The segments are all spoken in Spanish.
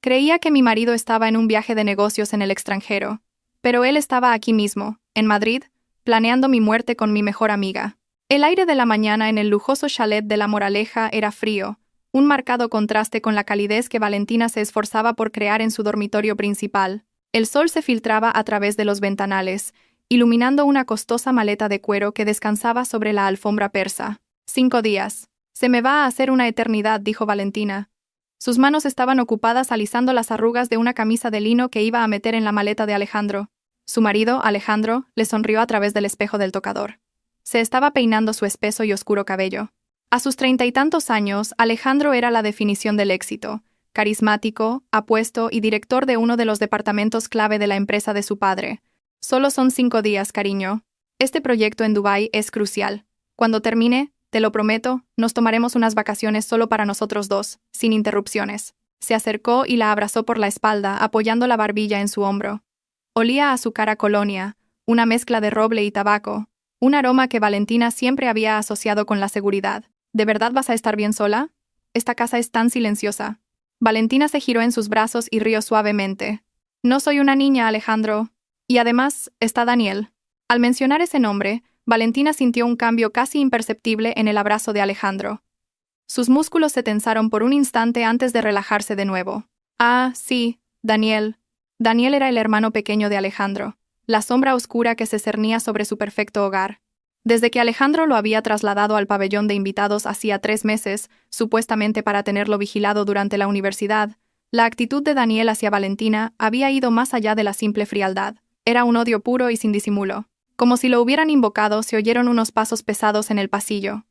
Creía que mi marido estaba en un viaje de negocios en el extranjero, pero él estaba aquí mismo, en Madrid, planeando mi muerte con mi mejor amiga. El aire de la mañana en el lujoso chalet de La Moraleja era frío, un marcado contraste con la calidez que Valentina se esforzaba por crear en su dormitorio principal. El sol se filtraba a través de los ventanales, iluminando una costosa maleta de cuero que descansaba sobre la alfombra persa. 5 días. Se me va a hacer una eternidad, dijo Valentina. Sus manos estaban ocupadas alisando las arrugas de una camisa de lino que iba a meter en la maleta de Alejandro. Su marido, Alejandro, le sonrió a través del espejo del tocador. Se estaba peinando su espeso y oscuro cabello. A sus 30 y tantos años, Alejandro era la definición del éxito, carismático, apuesto y director de uno de los departamentos clave de la empresa de su padre. Solo son 5 días, cariño. Este proyecto en Dubái es crucial. Cuando termine, te lo prometo, nos tomaremos unas vacaciones solo para nosotros dos, sin interrupciones. Se acercó y la abrazó por la espalda, apoyando la barbilla en su hombro. Olía a su cara colonia, una mezcla de roble y tabaco, un aroma que Valentina siempre había asociado con la seguridad. ¿De verdad vas a estar bien sola? Esta casa es tan silenciosa. Valentina se giró en sus brazos y rió suavemente. No soy una niña, Alejandro. Y además, está Daniel. Al mencionar ese nombre, Valentina sintió un cambio casi imperceptible en el abrazo de Alejandro. Sus músculos se tensaron por un instante antes de relajarse de nuevo. Ah, sí, Daniel. Daniel era el hermano pequeño de Alejandro, la sombra oscura que se cernía sobre su perfecto hogar. Desde que Alejandro lo había trasladado al pabellón de invitados hacía 3 meses, supuestamente para tenerlo vigilado durante la universidad, la actitud de Daniel hacia Valentina había ido más allá de la simple frialdad. Era un odio puro y sin disimulo. Como si lo hubieran invocado, se oyeron unos pasos pesados en el pasillo.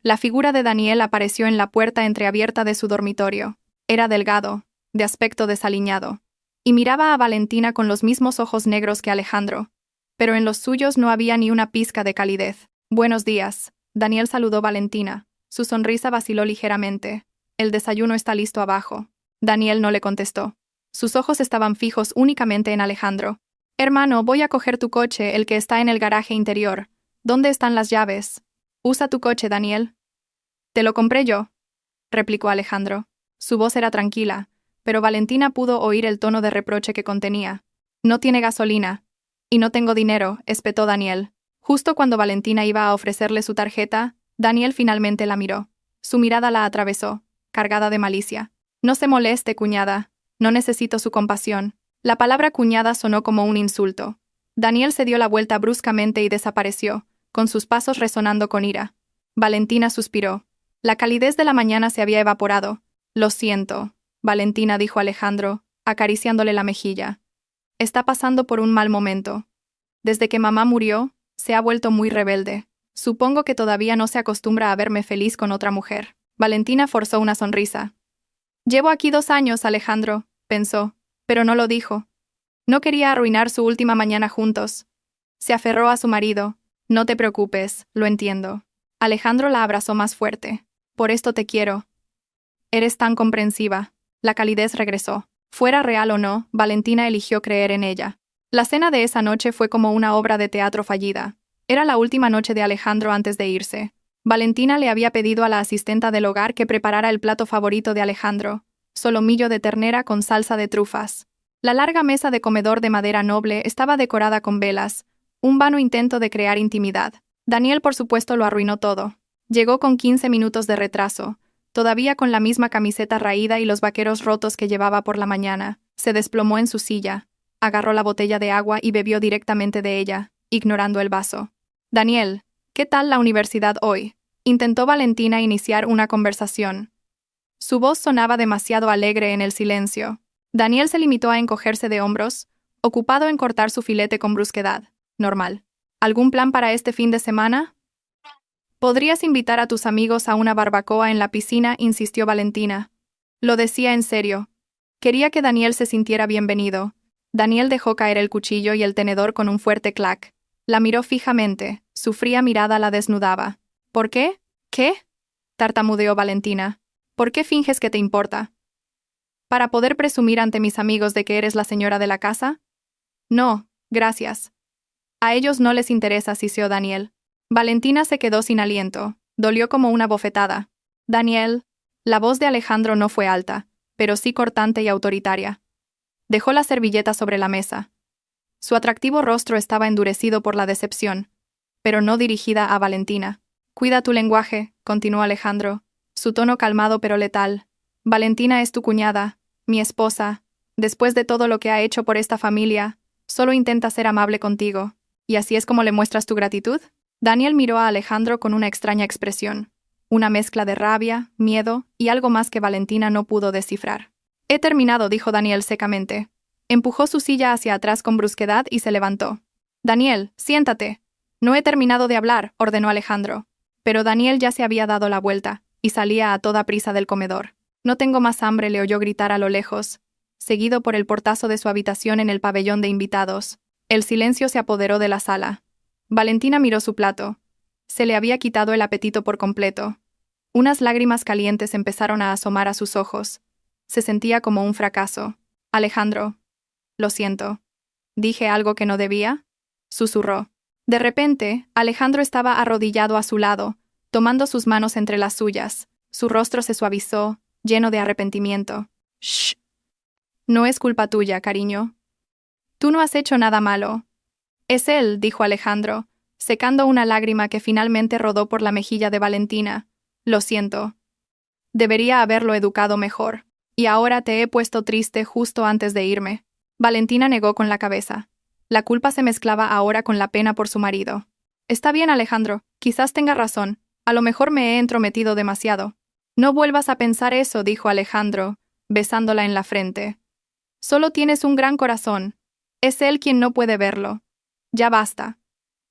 La figura de Daniel apareció en la puerta entreabierta de su dormitorio. Era delgado, de aspecto desaliñado, y miraba a Valentina con los mismos ojos negros que Alejandro, pero en los suyos no había ni una pizca de calidez. «Buenos días», Daniel saludó a Valentina. Su sonrisa vaciló ligeramente. «El desayuno está listo abajo». Daniel no le contestó. Sus ojos estaban fijos únicamente en Alejandro. «Hermano, voy a coger tu coche, el que está en el garaje interior. ¿Dónde están las llaves?» «Usa tu coche, Daniel». «Te lo compré yo», replicó Alejandro. Su voz era tranquila, pero Valentina pudo oír el tono de reproche que contenía. «No tiene gasolina». «Y no tengo dinero», espetó Daniel. Justo cuando Valentina iba a ofrecerle su tarjeta, Daniel finalmente la miró. Su mirada la atravesó, cargada de malicia. «No se moleste, cuñada. No necesito su compasión». La palabra cuñada sonó como un insulto. Daniel se dio la vuelta bruscamente y desapareció, con sus pasos resonando con ira. Valentina suspiró. La calidez de la mañana se había evaporado. «Lo siento», Valentina dijo a Alejandro, acariciándole la mejilla. «Está pasando por un mal momento. Desde que mamá murió, se ha vuelto muy rebelde. Supongo que todavía no se acostumbra a verme feliz con otra mujer». Valentina forzó una sonrisa. «Llevo aquí 2 años, Alejandro», pensó, pero no lo dijo. No quería arruinar su última mañana juntos. Se aferró a su marido. «No te preocupes, lo entiendo». Alejandro la abrazó más fuerte. «Por esto te quiero. Eres tan comprensiva». La calidez regresó. Fuera real o no, Valentina eligió creer en ella. La cena de esa noche fue como una obra de teatro fallida. Era la última noche de Alejandro antes de irse. Valentina le había pedido a la asistenta del hogar que preparara el plato favorito de Alejandro, solomillo de ternera con salsa de trufas. La larga mesa de comedor de madera noble estaba decorada con velas, un vano intento de crear intimidad. Daniel, por supuesto, lo arruinó todo. Llegó con 15 minutos de retraso, todavía con la misma camiseta raída y los vaqueros rotos que llevaba por la mañana. Se desplomó en su silla, agarró la botella de agua y bebió directamente de ella, ignorando el vaso. «Daniel, ¿qué tal la universidad hoy?», intentó Valentina iniciar una conversación. Su voz sonaba demasiado alegre en el silencio. Daniel se limitó a encogerse de hombros, ocupado en cortar su filete con brusquedad. «Normal. ¿Algún plan para este fin de semana?» «Podrías invitar a tus amigos a una barbacoa en la piscina», insistió Valentina. Lo decía en serio. Quería que Daniel se sintiera bienvenido. Daniel dejó caer el cuchillo y el tenedor con un fuerte clac. La miró fijamente, su fría mirada la desnudaba. «¿Por qué? ¿Qué?», tartamudeó Valentina. «¿Por qué finges que te importa? ¿Para poder presumir ante mis amigos de que eres la señora de la casa?» «No, gracias». «A ellos no les interesa», siseó Daniel. Valentina se quedó sin aliento. Dolió como una bofetada. «Daniel». La voz de Alejandro no fue alta, pero sí cortante y autoritaria. Dejó la servilleta sobre la mesa. Su atractivo rostro estaba endurecido por la decepción, pero no dirigida a Valentina. «Cuida tu lenguaje», continuó Alejandro, su tono calmado pero letal. «Valentina es tu cuñada, mi esposa. Después de todo lo que ha hecho por esta familia, solo intenta ser amable contigo. ¿Y así es como le muestras tu gratitud?» Daniel miró a Alejandro con una extraña expresión, una mezcla de rabia, miedo y algo más que Valentina no pudo descifrar. «He terminado», dijo Daniel secamente. Empujó su silla hacia atrás con brusquedad y se levantó. «Daniel, siéntate». «No he terminado de hablar», ordenó Alejandro. Pero Daniel ya se había dado la vuelta y salía a toda prisa del comedor. «No tengo más hambre», le oyó gritar a lo lejos, seguido por el portazo de su habitación en el pabellón de invitados. El silencio se apoderó de la sala. Valentina miró su plato. Se le había quitado el apetito por completo. Unas lágrimas calientes empezaron a asomar a sus ojos. Se sentía como un fracaso. «Alejandro, lo siento. ¿Dije algo que no debía?», susurró. De repente, Alejandro estaba arrodillado a su lado, tomando sus manos entre las suyas. Su rostro se suavizó, lleno de arrepentimiento. «Shh. No es culpa tuya, cariño. Tú no has hecho nada malo». «Es él», dijo Alejandro, secando una lágrima que finalmente rodó por la mejilla de Valentina. «Lo siento. Debería haberlo educado mejor. Y ahora te he puesto triste justo antes de irme». Valentina negó con la cabeza. La culpa se mezclaba ahora con la pena por su marido. «Está bien, Alejandro, quizás tenga razón. A lo mejor me he entrometido demasiado». «No vuelvas a pensar eso», dijo Alejandro, besándola en la frente. «Solo tienes un gran corazón. Es él quien no puede verlo. Ya basta.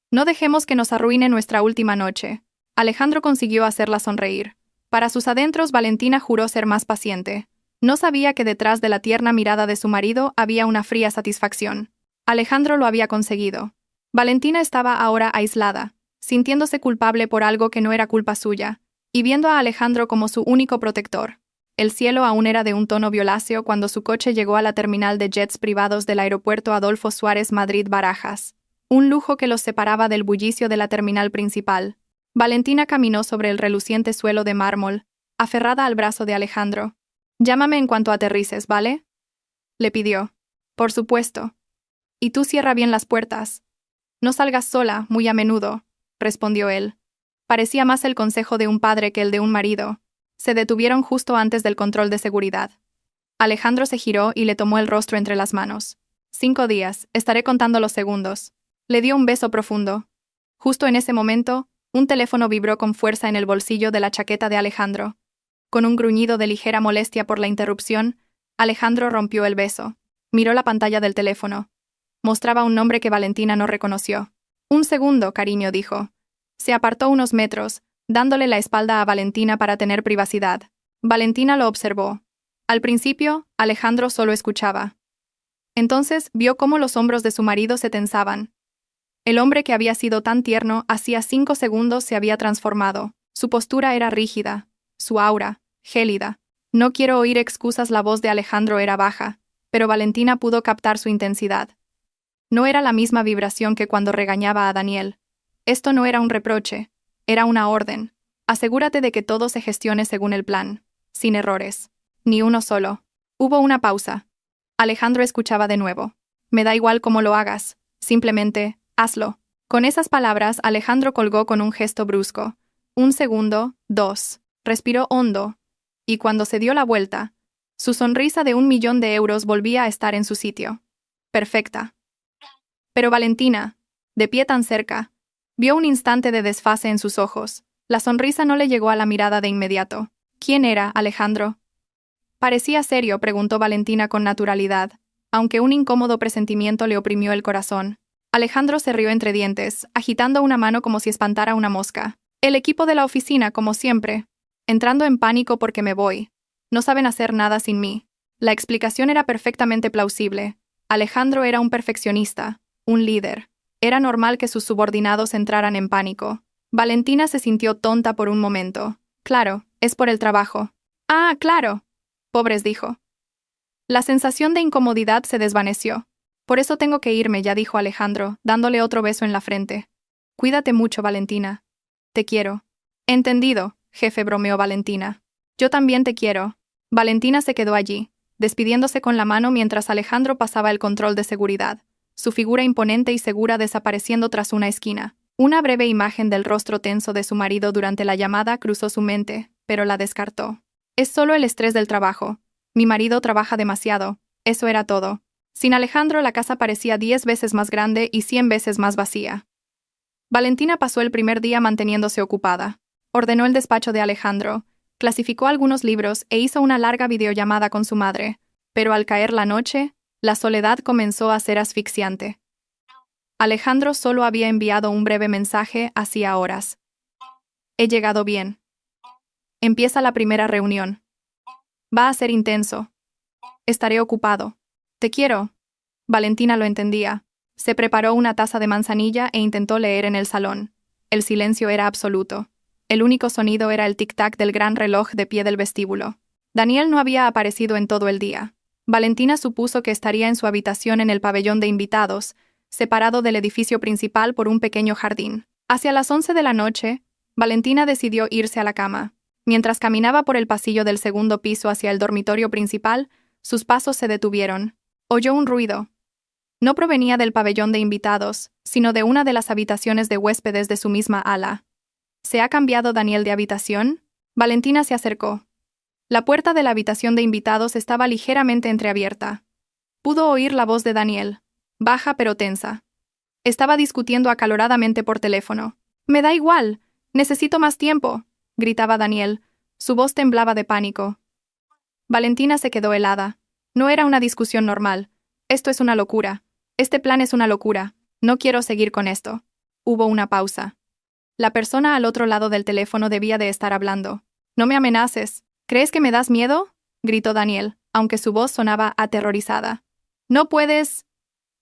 No dejemos que nos arruine nuestra última noche». Alejandro consiguió hacerla sonreír. Para sus adentros, Valentina juró ser más paciente. No sabía que detrás de la tierna mirada de su marido había una fría satisfacción. Alejandro lo había conseguido. Valentina estaba ahora aislada, sintiéndose culpable por algo que no era culpa suya, y viendo a Alejandro como su único protector. El cielo aún era de un tono violáceo cuando su coche llegó a la terminal de jets privados del aeropuerto Adolfo Suárez Madrid-Barajas, un lujo que los separaba del bullicio de la terminal principal. Valentina caminó sobre el reluciente suelo de mármol, aferrada al brazo de Alejandro. «Llámame en cuanto aterrices, ¿vale?», le pidió. «Por supuesto. Y tú cierra bien las puertas. No salgas sola muy a menudo», respondió él. Parecía más el consejo de un padre que el de un marido. Se detuvieron justo antes del control de seguridad. Alejandro se giró y le tomó el rostro entre las manos. «5 días, estaré contando los segundos». Le dio un beso profundo. Justo en ese momento, un teléfono vibró con fuerza en el bolsillo de la chaqueta de Alejandro. Con un gruñido de ligera molestia por la interrupción, Alejandro rompió el beso. Miró la pantalla del teléfono. Mostraba un nombre que Valentina no reconoció. «Un segundo, cariño», dijo. Se apartó unos metros, dándole la espalda a Valentina para tener privacidad. Valentina lo observó. Al principio, Alejandro solo escuchaba. Entonces vio cómo los hombros de su marido se tensaban. El hombre que había sido tan tierno hacía 5 segundos se había transformado. Su postura era rígida, su aura, gélida. «No quiero oír excusas», la voz de Alejandro era baja, pero Valentina pudo captar su intensidad. No era la misma vibración que cuando regañaba a Daniel. Esto no era un reproche, era una orden. «Asegúrate de que todo se gestione según el plan, sin errores. Ni uno solo». Hubo una pausa. Alejandro escuchaba de nuevo. «Me da igual cómo lo hagas, simplemente, hazlo». Con esas palabras, Alejandro colgó con un gesto brusco. 1 segundo, 2. Respiró hondo. Y cuando se dio la vuelta, su sonrisa de 1.000.000 de euros volvía a estar en su sitio. Perfecta. Pero Valentina, de pie tan cerca, vio un instante de desfase en sus ojos. La sonrisa no le llegó a la mirada de inmediato. «¿Quién era, Alejandro?». «Parecía serio», preguntó Valentina con naturalidad, aunque un incómodo presentimiento le oprimió el corazón. Alejandro se rió entre dientes, agitando una mano como si espantara una mosca. «El equipo de la oficina, como siempre. Entrando en pánico porque me voy. No saben hacer nada sin mí». La explicación era perfectamente plausible. Alejandro era un perfeccionista, un líder. Era normal que sus subordinados entraran en pánico. Valentina se sintió tonta por un momento. «Claro, es por el trabajo». «Ah, claro». «Pobres», dijo. La sensación de incomodidad se desvaneció. «Por eso tengo que irme ya», dijo Alejandro, dándole otro beso en la frente. «Cuídate mucho, Valentina. Te quiero». «Entendido, jefe», bromeó Valentina. «Yo también te quiero». Valentina se quedó allí, despidiéndose con la mano mientras Alejandro pasaba el control de seguridad, su figura imponente y segura desapareciendo tras una esquina. Una breve imagen del rostro tenso de su marido durante la llamada cruzó su mente, pero la descartó. Es solo el estrés del trabajo. Mi marido trabaja demasiado. Eso era todo. Sin Alejandro la casa parecía 10 veces más grande y 100 veces más vacía. Valentina pasó el primer día manteniéndose ocupada. Ordenó el despacho de Alejandro, clasificó algunos libros e hizo una larga videollamada con su madre, pero al caer la noche, la soledad comenzó a ser asfixiante. Alejandro solo había enviado un breve mensaje hacía horas. He llegado bien. Empieza la primera reunión. Va a ser intenso. Estaré ocupado. Te quiero. Valentina lo entendía. Se preparó una taza de manzanilla e intentó leer en el salón. El silencio era absoluto. El único sonido era el tic-tac del gran reloj de pie del vestíbulo. Daniel no había aparecido en todo el día. Valentina supuso que estaría en su habitación en el pabellón de invitados, separado del edificio principal por un pequeño jardín. Hacia las 11 de la noche, Valentina decidió irse a la cama. Mientras caminaba por el pasillo del segundo piso hacia el dormitorio principal, sus pasos se detuvieron. Oyó un ruido. No provenía del pabellón de invitados, sino de una de las habitaciones de huéspedes de su misma ala. ¿Se ha cambiado Daniel de habitación? Valentina se acercó. La puerta de la habitación de invitados estaba ligeramente entreabierta. Pudo oír la voz de Daniel, baja pero tensa. Estaba discutiendo acaloradamente por teléfono. «Me da igual. Necesito más tiempo», gritaba Daniel. Su voz temblaba de pánico. Valentina se quedó helada. No era una discusión normal. Esto es una locura. Este plan es una locura. No quiero seguir con esto. Hubo una pausa. La persona al otro lado del teléfono debía de estar hablando. «No me amenaces. ¿Crees que me das miedo?», gritó Daniel, aunque su voz sonaba aterrorizada. «No puedes...»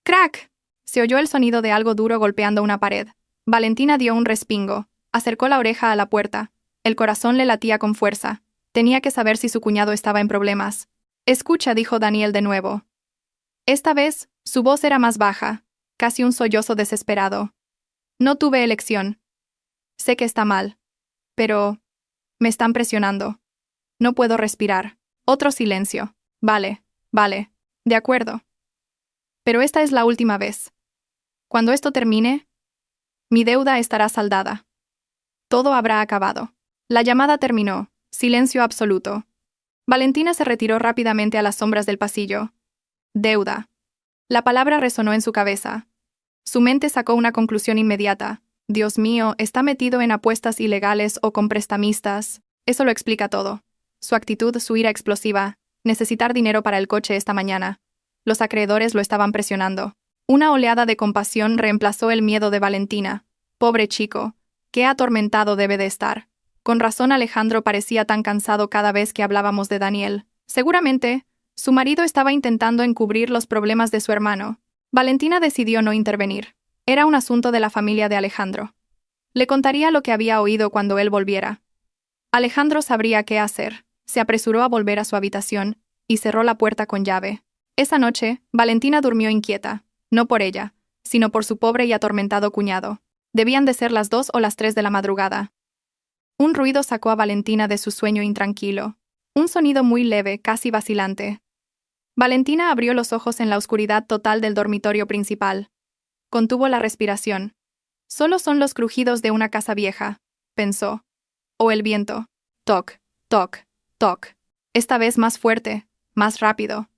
¡Crack! Se oyó el sonido de algo duro golpeando una pared. Valentina dio un respingo. Acercó la oreja a la puerta. El corazón le latía con fuerza. Tenía que saber si su cuñado estaba en problemas. «Escucha», dijo Daniel de nuevo. Esta vez, su voz era más baja, casi un sollozo desesperado. «No tuve elección. Sé que está mal. Pero... me están presionando. No puedo respirar». Otro silencio. «Vale, vale. De acuerdo. Pero esta es la última vez. Cuando esto termine, mi deuda estará saldada. Todo habrá acabado». La llamada terminó. Silencio absoluto. Valentina se retiró rápidamente a las sombras del pasillo. Deuda. La palabra resonó en su cabeza. Su mente sacó una conclusión inmediata. Dios mío, está metido en apuestas ilegales o con prestamistas. Eso lo explica todo. Su actitud, su ira explosiva. Necesitar dinero para el coche esta mañana. Los acreedores lo estaban presionando. Una oleada de compasión reemplazó el miedo de Valentina. Pobre chico. Qué atormentado debe de estar. Con razón Alejandro parecía tan cansado cada vez que hablábamos de Daniel. Seguramente, su marido estaba intentando encubrir los problemas de su hermano. Valentina decidió no intervenir. Era un asunto de la familia de Alejandro. Le contaría lo que había oído cuando él volviera. Alejandro sabría qué hacer. Se apresuró a volver a su habitación y cerró la puerta con llave. Esa noche, Valentina durmió inquieta, no por ella, sino por su pobre y atormentado cuñado. Debían de ser las 2 o las 3 de la madrugada. Un ruido sacó a Valentina de su sueño intranquilo. Un sonido muy leve, casi vacilante. Valentina abrió los ojos en la oscuridad total del dormitorio principal. Contuvo la respiración. Solo son los crujidos de una casa vieja, pensó. O el viento. Toc, toc, toc. Esta vez más fuerte, más rápido.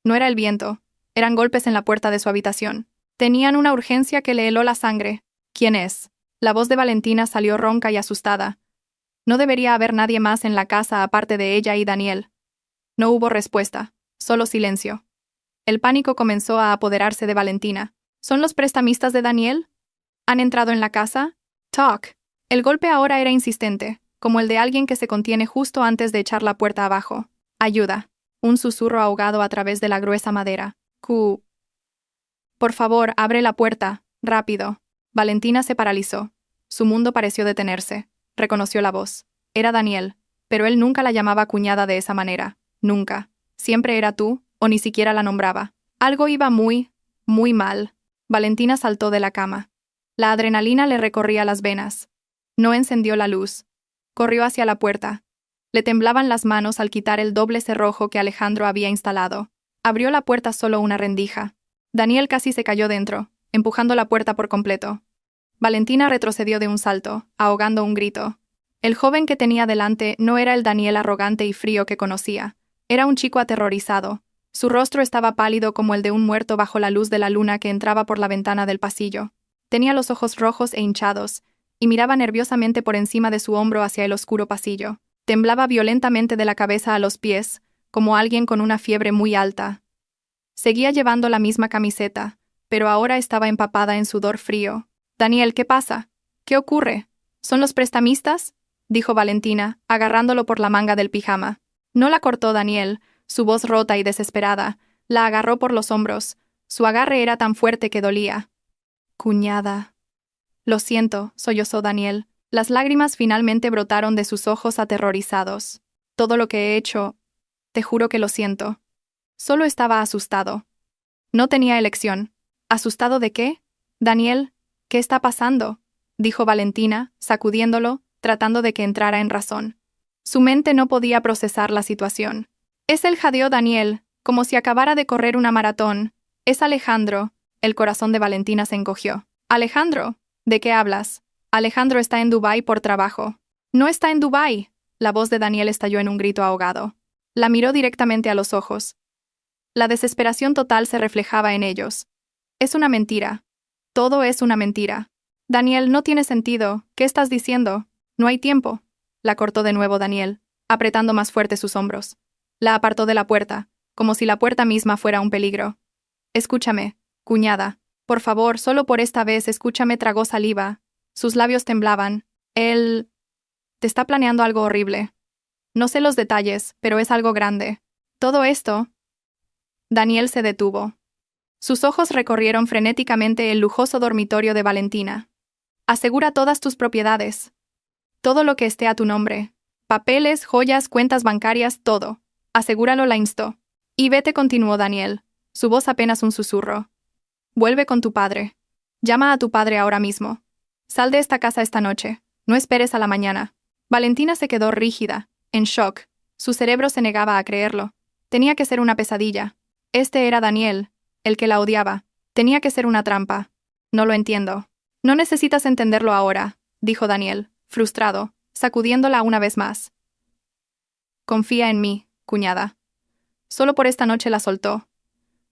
No era el viento, eran golpes en la puerta de su habitación. Tenían una urgencia que le heló la sangre. ¿Quién es? La voz de Valentina salió ronca y asustada. No debería haber nadie más en la casa aparte de ella y Daniel. No hubo respuesta. Solo silencio. El pánico comenzó a apoderarse de Valentina. ¿Son los prestamistas de Daniel? ¿Han entrado en la casa? Talk. El golpe ahora era insistente, como el de alguien que se contiene justo antes de echar la puerta abajo. Ayuda. Un susurro ahogado a través de la gruesa madera. Por favor, abre la puerta. Rápido. Valentina se paralizó. Su mundo pareció detenerse. Reconoció la voz. Era Daniel, pero él nunca la llamaba cuñada de esa manera. Nunca. Siempre era tú, o ni siquiera la nombraba. Algo iba muy mal. Valentina saltó de la cama. La adrenalina le recorría las venas. No encendió la luz. Corrió hacia la puerta. Le temblaban las manos al quitar el doble cerrojo que Alejandro había instalado. Abrió la puerta solo una rendija. Daniel casi se cayó dentro, empujando la puerta por completo. Valentina retrocedió de un salto, ahogando un grito. El joven que tenía delante no era el Daniel arrogante y frío que conocía. Era un chico aterrorizado. Su rostro estaba pálido como el de un muerto bajo la luz de la luna que entraba por la ventana del pasillo. Tenía los ojos rojos e hinchados, y miraba nerviosamente por encima de su hombro hacia el oscuro pasillo. Temblaba violentamente de la cabeza a los pies, como alguien con una fiebre muy alta. Seguía llevando la misma camiseta, pero ahora estaba empapada en sudor frío. «Daniel, ¿qué pasa? ¿Qué ocurre? ¿Son los prestamistas?», dijo Valentina, agarrándolo por la manga del pijama. No la cortó Daniel, su voz rota y desesperada. La agarró por los hombros. Su agarre era tan fuerte que dolía. «Cuñada». «Lo siento», sollozó Daniel. Las lágrimas finalmente brotaron de sus ojos aterrorizados. «Todo lo que he hecho, te juro que lo siento». Solo estaba asustado. No tenía elección. ¿Asustado de qué? «Daniel, ¿qué está pasando?», dijo Valentina, sacudiéndolo, tratando de que entrara en razón. Su mente no podía procesar la situación. «Es él», jadeó Daniel, como si acabara de correr una maratón. «Es Alejandro». El corazón de Valentina se encogió. «¿Alejandro? ¿De qué hablas?» «Alejandro está en Dubái por trabajo». «No está en Dubái». La voz de Daniel estalló en un grito ahogado. La miró directamente a los ojos. La desesperación total se reflejaba en ellos. «Es una mentira. Todo es una mentira». «Daniel, no tiene sentido. ¿Qué estás diciendo? No hay tiempo». La cortó de nuevo Daniel, apretando más fuerte sus hombros. La apartó de la puerta, como si la puerta misma fuera un peligro. «Escúchame, cuñada. Por favor, solo por esta vez escúchame», tragó saliva. Sus labios temblaban. «Él te está planeando algo horrible. No sé los detalles, pero es algo grande. Todo esto...». Daniel se detuvo. Sus ojos recorrieron frenéticamente el lujoso dormitorio de Valentina. «Asegura todas tus propiedades. Todo lo que esté a tu nombre. Papeles, joyas, cuentas bancarias, todo. Asegúralo», la instó. «Y vete», continuó Daniel, su voz apenas un susurro. «Vuelve con tu padre. Llama a tu padre ahora mismo. Sal de esta casa esta noche. No esperes a la mañana». Valentina se quedó rígida, en shock. Su cerebro se negaba a creerlo. Tenía que ser una pesadilla. Este era Daniel, el que la odiaba. Tenía que ser una trampa. «No lo entiendo». «No necesitas entenderlo ahora», dijo Daniel, frustrado, sacudiéndola una vez más. «Confía en mí, cuñada». Solo por esta noche la soltó.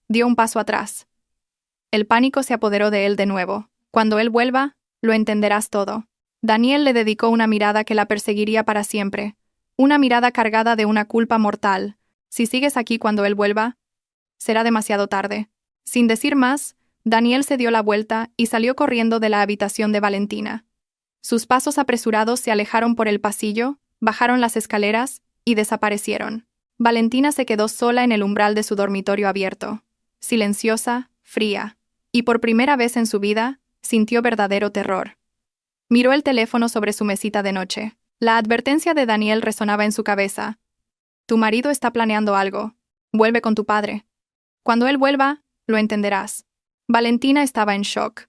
Dio un paso atrás. El pánico se apoderó de él de nuevo. «Cuando él vuelva, lo entenderás todo». Daniel le dedicó una mirada que la perseguiría para siempre. Una mirada cargada de una culpa mortal. «Si sigues aquí cuando él vuelva, será demasiado tarde». Sin decir más, Daniel se dio la vuelta y salió corriendo de la habitación de Valentina. Sus pasos apresurados se alejaron por el pasillo, bajaron las escaleras y desaparecieron. Valentina se quedó sola en el umbral de su dormitorio abierto, silenciosa, fría, y por primera vez en su vida, sintió verdadero terror. Miró el teléfono sobre su mesita de noche. La advertencia de Daniel resonaba en su cabeza. «Tu marido está planeando algo. Vuelve con tu padre. Cuando él vuelva, lo entenderás». Valentina estaba en shock.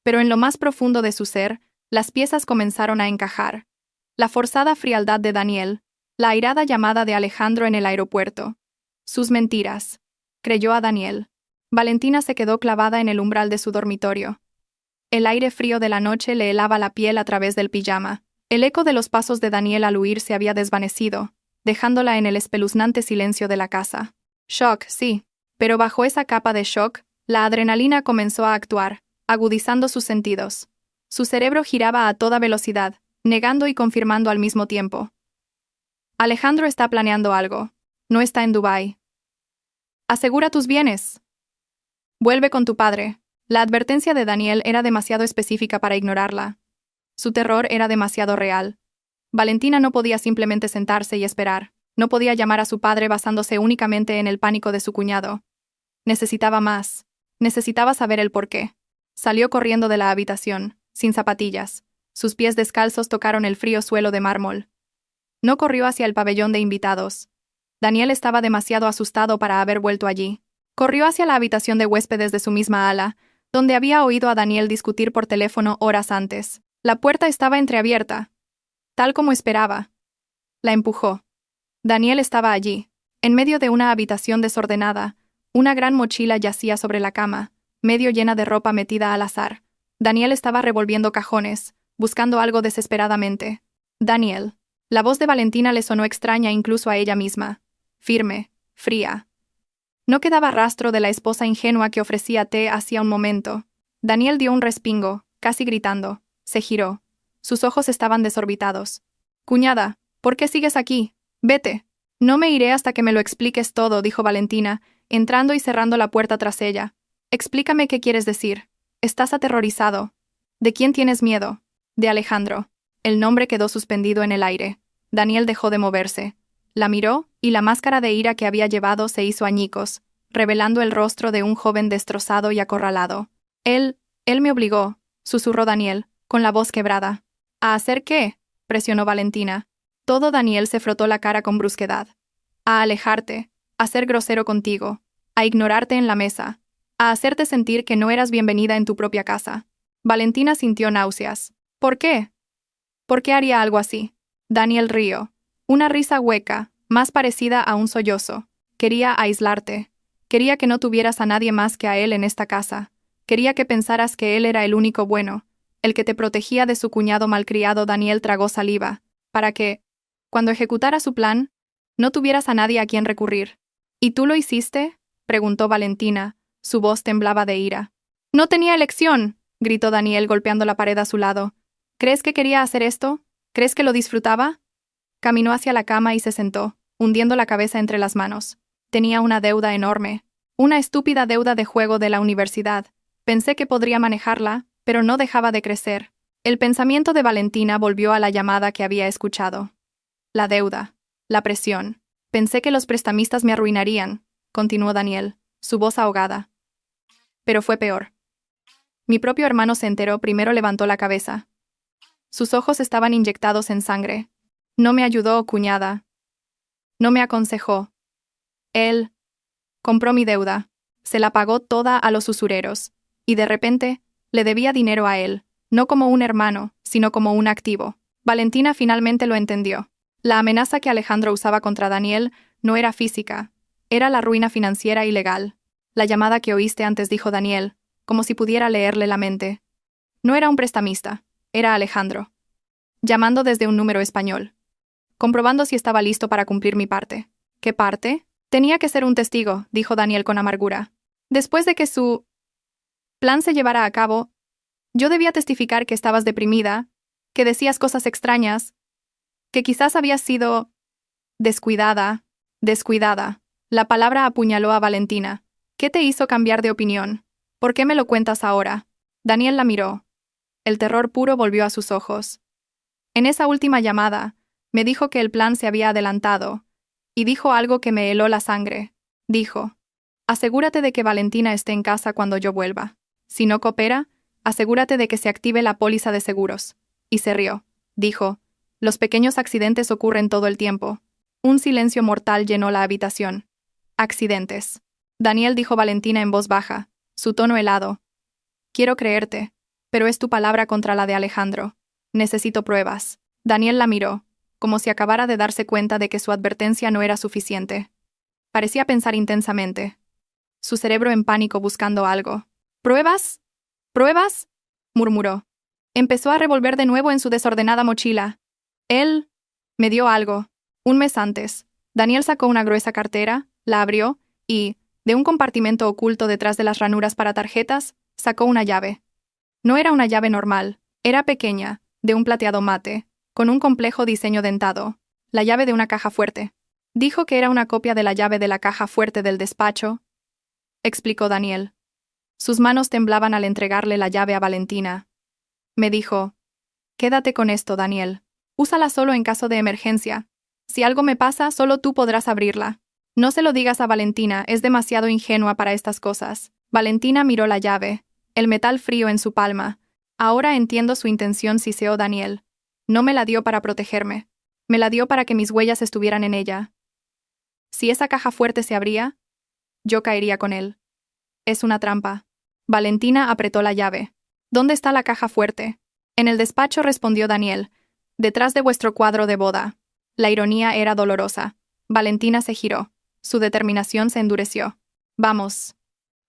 Pero en lo más profundo de su ser, las piezas comenzaron a encajar. La forzada frialdad de Daniel, la airada llamada de Alejandro en el aeropuerto. Sus mentiras. Creyó a Daniel. Valentina se quedó clavada en el umbral de su dormitorio. El aire frío de la noche le helaba la piel a través del pijama. El eco de los pasos de Daniel al huir se había desvanecido, dejándola en el espeluznante silencio de la casa. Shock, sí. Pero bajo esa capa de shock, la adrenalina comenzó a actuar, agudizando sus sentidos. Su cerebro giraba a toda velocidad, negando y confirmando al mismo tiempo. «Alejandro está planeando algo. No está en Dubái. Asegura tus bienes. Vuelve con tu padre». La advertencia de Daniel era demasiado específica para ignorarla. Su terror era demasiado real. Valentina no podía simplemente sentarse y esperar. No podía llamar a su padre basándose únicamente en el pánico de su cuñado. Necesitaba más. Necesitaba saber el porqué. Salió corriendo de la habitación, sin zapatillas. Sus pies descalzos tocaron el frío suelo de mármol. No corrió hacia el pabellón de invitados. Daniel estaba demasiado asustado para haber vuelto allí. Corrió hacia la habitación de huéspedes de su misma ala, donde había oído a Daniel discutir por teléfono horas antes. La puerta estaba entreabierta, tal como esperaba. La empujó. Daniel estaba allí. En medio de una habitación desordenada, una gran mochila yacía sobre la cama, medio llena de ropa metida al azar. Daniel estaba revolviendo cajones, buscando algo desesperadamente. Daniel. La voz de Valentina le sonó extraña incluso a ella misma. Firme, fría. No quedaba rastro de la esposa ingenua que ofrecía té hacía un momento. Daniel dio un respingo, casi gritando. Se giró. Sus ojos estaban desorbitados. «Cuñada, ¿por qué sigues aquí? Vete». «No me iré hasta que me lo expliques todo», dijo Valentina, entrando y cerrando la puerta tras ella. «Explícame qué quieres decir. Estás aterrorizado. ¿De quién tienes miedo?» «De Alejandro». El nombre quedó suspendido en el aire. Daniel dejó de moverse. La miró, y la máscara de ira que había llevado se hizo añicos, revelando el rostro de un joven destrozado y acorralado. Él me obligó», susurró Daniel, con la voz quebrada. «¿A hacer qué?», presionó Valentina. Todo Daniel se frotó la cara con brusquedad. «A alejarte, a ser grosero contigo, a ignorarte en la mesa, a hacerte sentir que no eras bienvenida en tu propia casa». Valentina sintió náuseas. «¿Por qué? ¿Por qué haría algo así?». Daniel rió. Una risa hueca, más parecida a un sollozo. «Quería aislarte. Quería que no tuvieras a nadie más que a él en esta casa. Quería que pensaras que él era el único bueno, el que te protegía de su cuñado malcriado». Daniel tragó saliva. «Para que, cuando ejecutara su plan, no tuvieras a nadie a quien recurrir». «¿Y tú lo hiciste?», preguntó Valentina. Su voz temblaba de ira. «No tenía elección», gritó Daniel golpeando la pared a su lado. «¿Crees que quería hacer esto? ¿Crees que lo disfrutaba?». Caminó hacia la cama y se sentó, hundiendo la cabeza entre las manos. Tenía una deuda enorme. Una estúpida deuda de juego de la universidad. Pensé que podría manejarla, pero no dejaba de crecer. El pensamiento de Valentina volvió a la llamada que había escuchado. La deuda. La presión. «Pensé que los prestamistas me arruinarían», continuó Daniel, su voz ahogada. «Pero fue peor. Mi propio hermano se enteró, primero levantó la cabeza. Sus ojos estaban inyectados en sangre. No me ayudó, cuñada. No me aconsejó. Él compró mi deuda. Se la pagó toda a los usureros. Y de repente, le debía dinero a él, no como un hermano, sino como un activo». Valentina finalmente lo entendió. La amenaza que Alejandro usaba contra Daniel no era física, era la ruina financiera y legal. «La llamada que oíste antes», dijo Daniel, como si pudiera leerle la mente. No era un prestamista, era Alejandro. Llamando desde un número español. Comprobando si estaba listo para cumplir mi parte. «¿Qué parte?». «Tenía que ser un testigo», dijo Daniel con amargura. «Después de que su plan se llevara a cabo, yo debía testificar que estabas deprimida, que decías cosas extrañas, que quizás habías sido descuidada». La palabra apuñaló a Valentina. «¿Qué te hizo cambiar de opinión? ¿Por qué me lo cuentas ahora?». Daniel la miró. El terror puro volvió a sus ojos. «En esa última llamada, me dijo que el plan se había adelantado, y dijo algo que me heló la sangre. Dijo: asegúrate de que Valentina esté en casa cuando yo vuelva. Si no coopera, asegúrate de que se active la póliza de seguros». Y se rió. Dijo: «Los pequeños accidentes ocurren todo el tiempo». Un silencio mortal llenó la habitación. «Accidentes». Daniel, dijo Valentina en voz baja, su tono helado. «Quiero creerte, pero es tu palabra contra la de Alejandro. Necesito pruebas». Daniel la miró, como si acabara de darse cuenta de que su advertencia no era suficiente. Parecía pensar intensamente. Su cerebro en pánico buscando algo. «¿Pruebas? ¿Pruebas?», murmuró. Empezó a revolver de nuevo en su desordenada mochila. «Él me dio algo. Un mes antes». Daniel sacó una gruesa cartera, la abrió, y, de un compartimento oculto detrás de las ranuras para tarjetas, sacó una llave. No era una llave normal, era pequeña, de un plateado mate, con un complejo diseño dentado. La llave de una caja fuerte. «Dijo que era una copia de la llave de la caja fuerte del despacho», explicó Daniel. Sus manos temblaban al entregarle la llave a Valentina. «Me dijo: quédate con esto, Daniel. Úsala solo en caso de emergencia. Si algo me pasa, solo tú podrás abrirla. No se lo digas a Valentina, es demasiado ingenua para estas cosas». Valentina miró la llave, el metal frío en su palma. «Ahora entiendo su intención», siseó Daniel. «No me la dio para protegerme. Me la dio para que mis huellas estuvieran en ella. Si esa caja fuerte se abría, yo caería con él. Es una trampa». Valentina apretó la llave. «¿Dónde está la caja fuerte?». «En el despacho», respondió Daniel. «Detrás de vuestro cuadro de boda». La ironía era dolorosa. Valentina se giró. Su determinación se endureció. Vamos.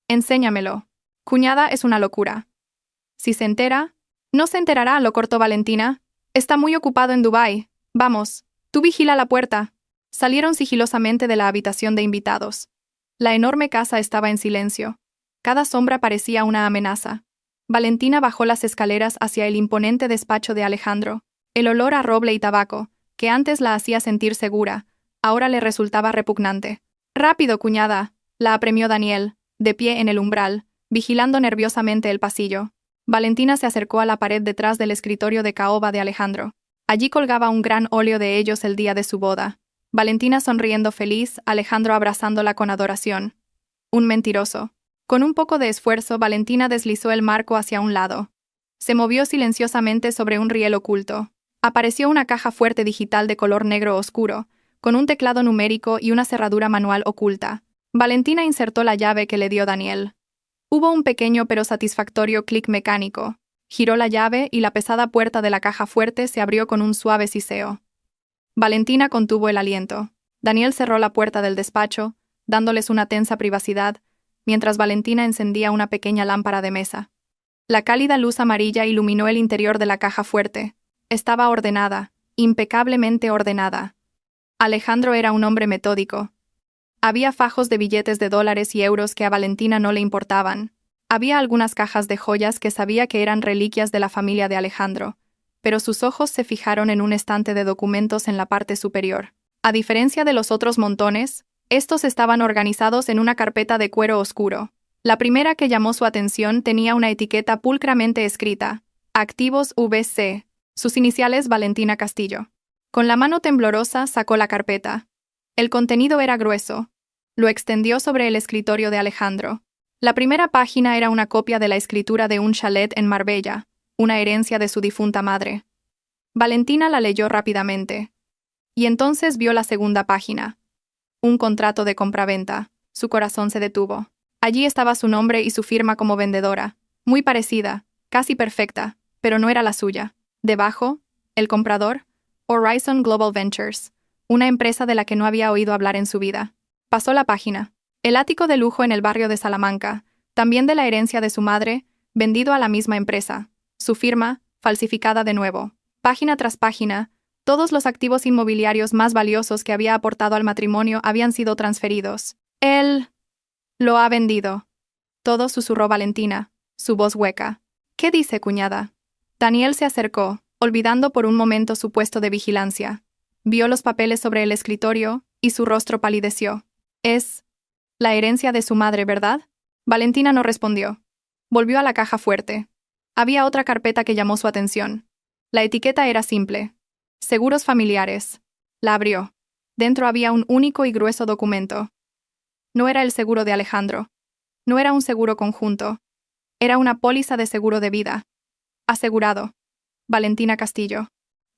Enséñamelo. Cuñada, es una locura. Si se entera... No se enterará, lo cortó Valentina. Está muy ocupado en Dubái. Vamos. Tú vigila la puerta. Salieron sigilosamente de la habitación de invitados. La enorme casa estaba en silencio. Cada sombra parecía una amenaza. Valentina bajó las escaleras hacia el imponente despacho de Alejandro. El olor a roble y tabaco, que antes la hacía sentir segura, ahora le resultaba repugnante. «Rápido, cuñada», la apremió Daniel, de pie en el umbral, vigilando nerviosamente el pasillo. Valentina se acercó a la pared detrás del escritorio de caoba de Alejandro. Allí colgaba un gran óleo de ellos el día de su boda. Valentina sonriendo feliz, Alejandro abrazándola con adoración. Un mentiroso. Con un poco de esfuerzo, Valentina deslizó el marco hacia un lado. Se movió silenciosamente sobre un riel oculto. Apareció una caja fuerte digital de color negro oscuro, con un teclado numérico y una cerradura manual oculta. Valentina insertó la llave que le dio Daniel. Hubo un pequeño pero satisfactorio clic mecánico. Giró la llave y la pesada puerta de la caja fuerte se abrió con un suave siseo. Valentina contuvo el aliento. Daniel cerró la puerta del despacho, dándoles una tensa privacidad, mientras Valentina encendía una pequeña lámpara de mesa. La cálida luz amarilla iluminó el interior de la caja fuerte. Estaba ordenada, impecablemente ordenada. Alejandro era un hombre metódico. Había fajos de billetes de dólares y euros que a Valentina no le importaban. Había algunas cajas de joyas que sabía que eran reliquias de la familia de Alejandro, pero sus ojos se fijaron en un estante de documentos en la parte superior. A diferencia de los otros montones, estos estaban organizados en una carpeta de cuero oscuro. La primera que llamó su atención tenía una etiqueta pulcramente escrita: Activos VC, sus iniciales Valentina Castillo. Con la mano temblorosa sacó la carpeta. El contenido era grueso. Lo extendió sobre el escritorio de Alejandro. La primera página era una copia de la escritura de un chalet en Marbella, una herencia de su difunta madre. Valentina la leyó rápidamente. Y entonces vio la segunda página. Un contrato de compraventa. Su corazón se detuvo. Allí estaba su nombre y su firma como vendedora. Muy parecida, casi perfecta, pero no era la suya. Debajo, el comprador, Horizon Global Ventures, una empresa de la que no había oído hablar en su vida. Pasó la página. El ático de lujo en el barrio de Salamanca, también de la herencia de su madre, vendido a la misma empresa. Su firma, falsificada de nuevo. Página tras página, todos los activos inmobiliarios más valiosos que había aportado al matrimonio habían sido transferidos. Él lo ha vendido. Todo, susurró Valentina, su voz hueca. ¿Qué dice, cuñada? Daniel se acercó, olvidando por un momento su puesto de vigilancia. Vio los papeles sobre el escritorio, y su rostro palideció. Es la herencia de su madre, ¿verdad? Valentina no respondió. Volvió a la caja fuerte. Había otra carpeta que llamó su atención. La etiqueta era simple. Seguros familiares. La abrió. Dentro había un único y grueso documento. No era el seguro de Alejandro. No era un seguro conjunto. Era una póliza de seguro de vida. Asegurado. Valentina Castillo.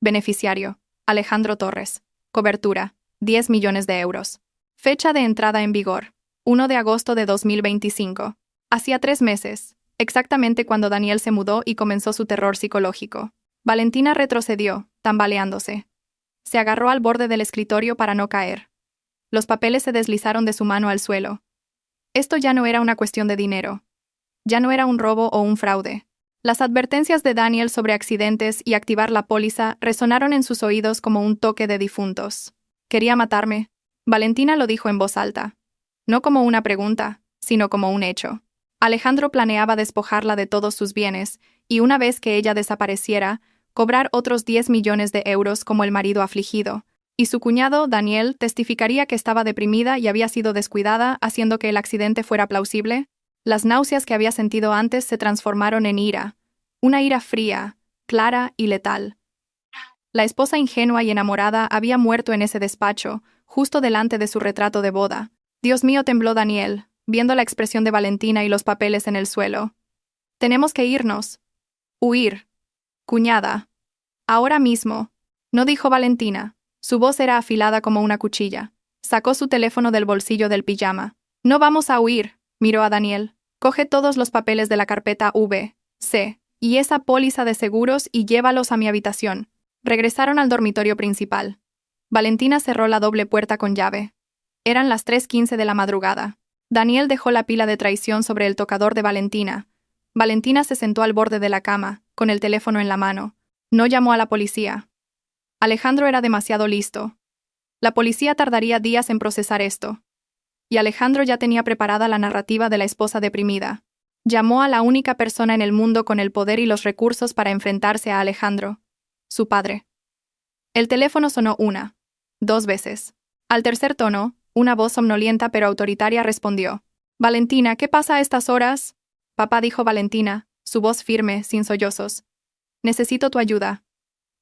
Beneficiario: Alejandro Torres. Cobertura: 10 millones de euros. Fecha de entrada en vigor: 1 de agosto de 2025. Hacía 3 meses, exactamente cuando Daniel se mudó y comenzó su terror psicológico. Valentina retrocedió, tambaleándose. Se agarró al borde del escritorio para no caer. Los papeles se deslizaron de su mano al suelo. Esto ya no era una cuestión de dinero. Ya no era un robo o un fraude. Las advertencias de Daniel sobre accidentes y activar la póliza resonaron en sus oídos como un toque de difuntos. ¿Quería matarme? Valentina lo dijo en voz alta. No como una pregunta, sino como un hecho. Alejandro planeaba despojarla de todos sus bienes, y una vez que ella desapareciera, cobrar otros 10 millones de euros como el marido afligido, y su cuñado, Daniel, testificaría que estaba deprimida y había sido descuidada, haciendo que el accidente fuera plausible. Las náuseas que había sentido antes se transformaron en ira, una ira fría, clara y letal. La esposa ingenua y enamorada había muerto en ese despacho, justo delante de su retrato de boda. Dios mío, tembló Daniel, viendo la expresión de Valentina y los papeles en el suelo. Tenemos que irnos. Huir. Cuñada. Ahora mismo. No dijo Valentina. Su voz era afilada como una cuchilla. Sacó su teléfono del bolsillo del pijama. No vamos a huir, miró a Daniel. Coge todos los papeles de la carpeta V.C. y esa póliza de seguros y llévalos a mi habitación. Regresaron al dormitorio principal. Valentina cerró la doble puerta con llave. Eran las 3:15 de la madrugada. Daniel dejó la pila de traición sobre el tocador de Valentina. Valentina se sentó al borde de la cama, con el teléfono en la mano. No llamó a la policía. Alejandro era demasiado listo. La policía tardaría días en procesar esto. Y Alejandro ya tenía preparada la narrativa de la esposa deprimida. Llamó a la única persona en el mundo con el poder y los recursos para enfrentarse a Alejandro, su padre. El teléfono sonó 1, 2 veces. Al tercer tono, una voz somnolienta pero autoritaria respondió. «Valentina, ¿qué pasa a estas horas?» «Papá», dijo Valentina, su voz firme, sin sollozos. «Necesito tu ayuda.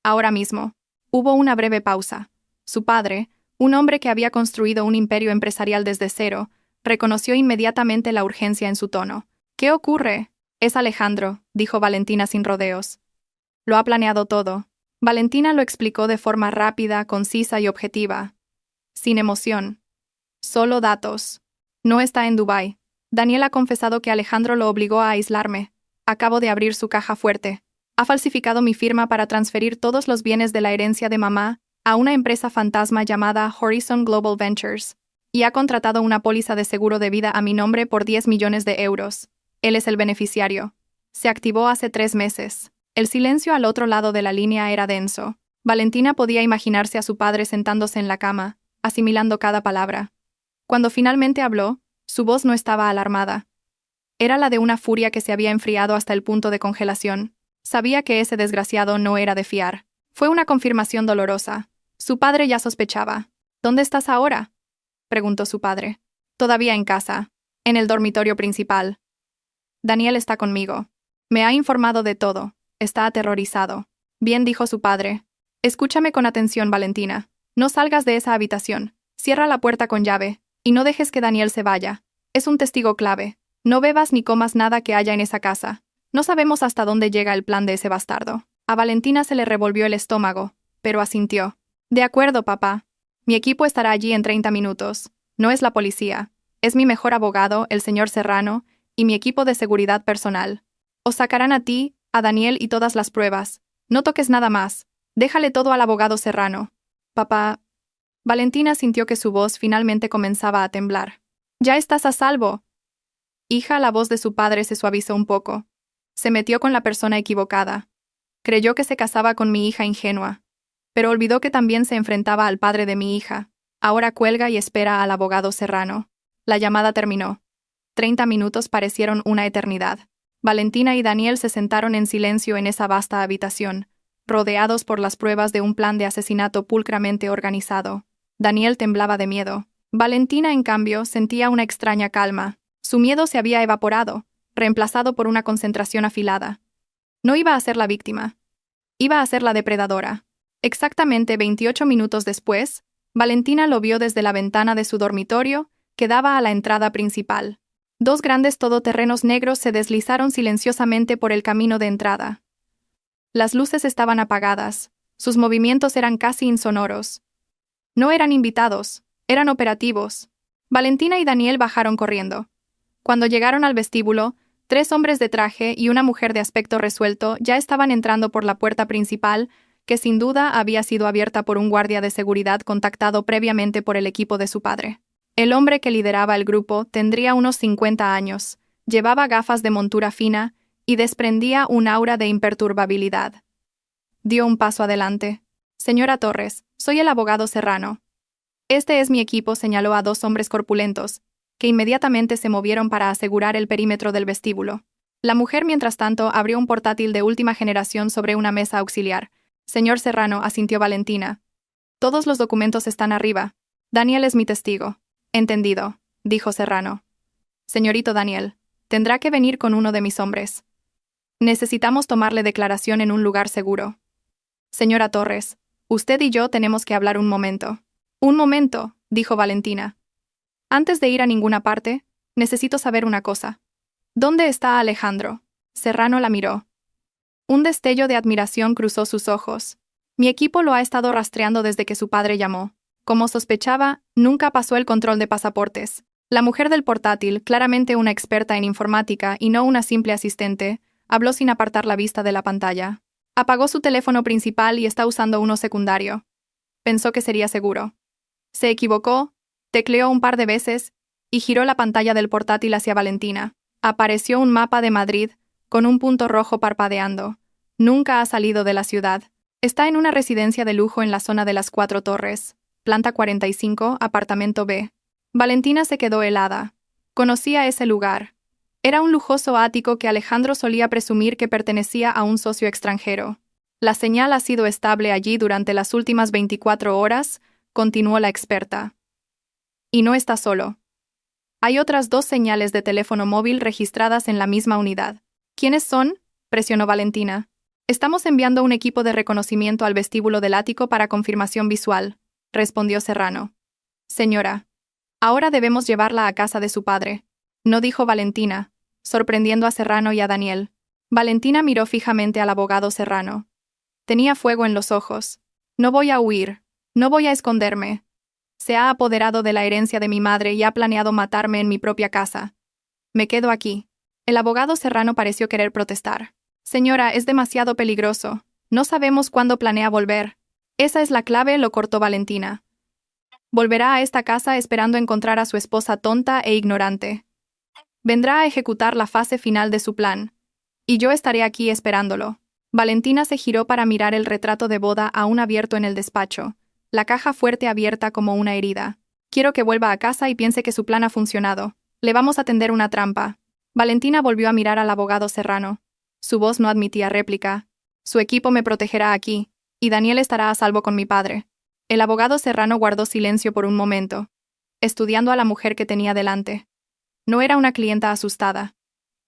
Ahora mismo». Hubo una breve pausa. Su padre, un hombre que había construido un imperio empresarial desde cero, reconoció inmediatamente la urgencia en su tono. «¿Qué ocurre?» «Es Alejandro», dijo Valentina sin rodeos. «Lo ha planeado todo». Valentina lo explicó de forma rápida, concisa y objetiva. Sin emoción. Solo datos. No está en Dubái. Daniel ha confesado que Alejandro lo obligó a aislarme. Acabo de abrir su caja fuerte. Ha falsificado mi firma para transferir todos los bienes de la herencia de mamá a una empresa fantasma llamada Horizon Global Ventures. Y ha contratado una póliza de seguro de vida a mi nombre por 10 millones de euros. Él es el beneficiario. Se activó hace 3 meses. El silencio al otro lado de la línea era denso. Valentina podía imaginarse a su padre sentándose en la cama, asimilando cada palabra. Cuando finalmente habló, su voz no estaba alarmada. Era la de una furia que se había enfriado hasta el punto de congelación. Sabía que ese desgraciado no era de fiar. Fue una confirmación dolorosa. Su padre ya sospechaba. «¿Dónde estás ahora?», preguntó su padre. «Todavía en casa. En el dormitorio principal. Daniel está conmigo. Me ha informado de todo. Está aterrorizado». «Bien», dijo su padre. «Escúchame con atención, Valentina. No salgas de esa habitación. Cierra la puerta con llave. Y no dejes que Daniel se vaya. Es un testigo clave. No bebas ni comas nada que haya en esa casa. No sabemos hasta dónde llega el plan de ese bastardo». A Valentina se le revolvió el estómago, pero asintió. «De acuerdo, papá. Mi equipo estará allí en 30 minutos. No es la policía. Es mi mejor abogado, el señor Serrano, y mi equipo de seguridad personal. Os sacarán a ti, a Daniel y todas las pruebas. No toques nada más. Déjale todo al abogado Serrano». «Papá». Valentina sintió que su voz finalmente comenzaba a temblar. «Ya estás a salvo». «Hija», la voz de su padre se suavizó un poco. Se metió con la persona equivocada. Creyó que se casaba con mi hija ingenua. Pero olvidó que también se enfrentaba al padre de mi hija. Ahora cuelga y espera al abogado Serrano. La llamada terminó. 30 minutos parecieron una eternidad. Valentina y Daniel se sentaron en silencio en esa vasta habitación, rodeados por las pruebas de un plan de asesinato pulcramente organizado. Daniel temblaba de miedo. Valentina, en cambio, sentía una extraña calma. Su miedo se había evaporado, reemplazado por una concentración afilada. No iba a ser la víctima. Iba a ser la depredadora. Exactamente 28 minutos después, Valentina lo vio desde la ventana de su dormitorio, que daba a la entrada principal. 2 grandes todoterrenos negros se deslizaron silenciosamente por el camino de entrada. Las luces estaban apagadas. Sus movimientos eran casi insonoros. No eran invitados, eran operativos. Valentina y Daniel bajaron corriendo. Cuando llegaron al vestíbulo, 3 hombres de traje y una mujer de aspecto resuelto ya estaban entrando por la puerta principal, que sin duda había sido abierta por un guardia de seguridad contactado previamente por el equipo de su padre. El hombre que lideraba el grupo tendría unos 50 años, llevaba gafas de montura fina y desprendía un aura de imperturbabilidad. Dio un paso adelante. «Señora Torres, soy el abogado Serrano. Este es mi equipo», señaló a 2 hombres corpulentos, que inmediatamente se movieron para asegurar el perímetro del vestíbulo. La mujer, mientras tanto, abrió un portátil de última generación sobre una mesa auxiliar. «Señor Serrano», asintió Valentina. «Todos los documentos están arriba. Daniel es mi testigo». «Entendido», dijo Serrano. «Señorito Daniel, tendrá que venir con uno de mis hombres. Necesitamos tomarle declaración en un lugar seguro». «Señora Torres, usted y yo tenemos que hablar un momento». «Un momento», dijo Valentina. «Antes de ir a ninguna parte, necesito saber una cosa. ¿Dónde está Alejandro?» Serrano la miró. Un destello de admiración cruzó sus ojos. «Mi equipo lo ha estado rastreando desde que su padre llamó. Como sospechaba, nunca pasó el control de pasaportes». La mujer del portátil, claramente una experta en informática y no una simple asistente, habló sin apartar la vista de la pantalla. «Apagó su teléfono principal y está usando uno secundario. Pensó que sería seguro. Se equivocó, tecleó un par de veces y giró la pantalla del portátil hacia Valentina. Apareció un mapa de Madrid con un punto rojo parpadeando. Nunca ha salido de la ciudad. Está en una residencia de lujo en la zona de las 4 Torres, planta 45, apartamento B. Valentina se quedó helada. Conocía ese lugar. Era un lujoso ático que Alejandro solía presumir que pertenecía a un socio extranjero. La señal ha sido estable allí durante las últimas 24 horas, continuó la experta. Y no está solo. Hay otras 2 señales de teléfono móvil registradas en la misma unidad. ¿Quiénes son?, presionó Valentina. Estamos enviando un equipo de reconocimiento al vestíbulo del ático para confirmación visual, respondió Serrano. Señora, ahora debemos llevarla a casa de su padre, no dijo Valentina, sorprendiendo a Serrano y a Daniel. Valentina miró fijamente al abogado Serrano. Tenía fuego en los ojos. No voy a huir, no voy a esconderme. Se ha apoderado de la herencia de mi madre y ha planeado matarme en mi propia casa. Me quedo aquí. El abogado Serrano pareció querer protestar. Señora, es demasiado peligroso. No sabemos cuándo planea volver. Esa es la clave, lo cortó Valentina. Volverá a esta casa esperando encontrar a su esposa tonta e ignorante. Vendrá a ejecutar la fase final de su plan. Y yo estaré aquí esperándolo. Valentina se giró para mirar el retrato de boda aún abierto en el despacho, la caja fuerte abierta como una herida. Quiero que vuelva a casa y piense que su plan ha funcionado. Le vamos a tender una trampa. Valentina volvió a mirar al abogado Serrano. Su voz no admitía réplica. Su equipo me protegerá aquí, y Daniel estará a salvo con mi padre. El abogado Serrano guardó silencio por un momento, estudiando a la mujer que tenía delante. No era una clienta asustada.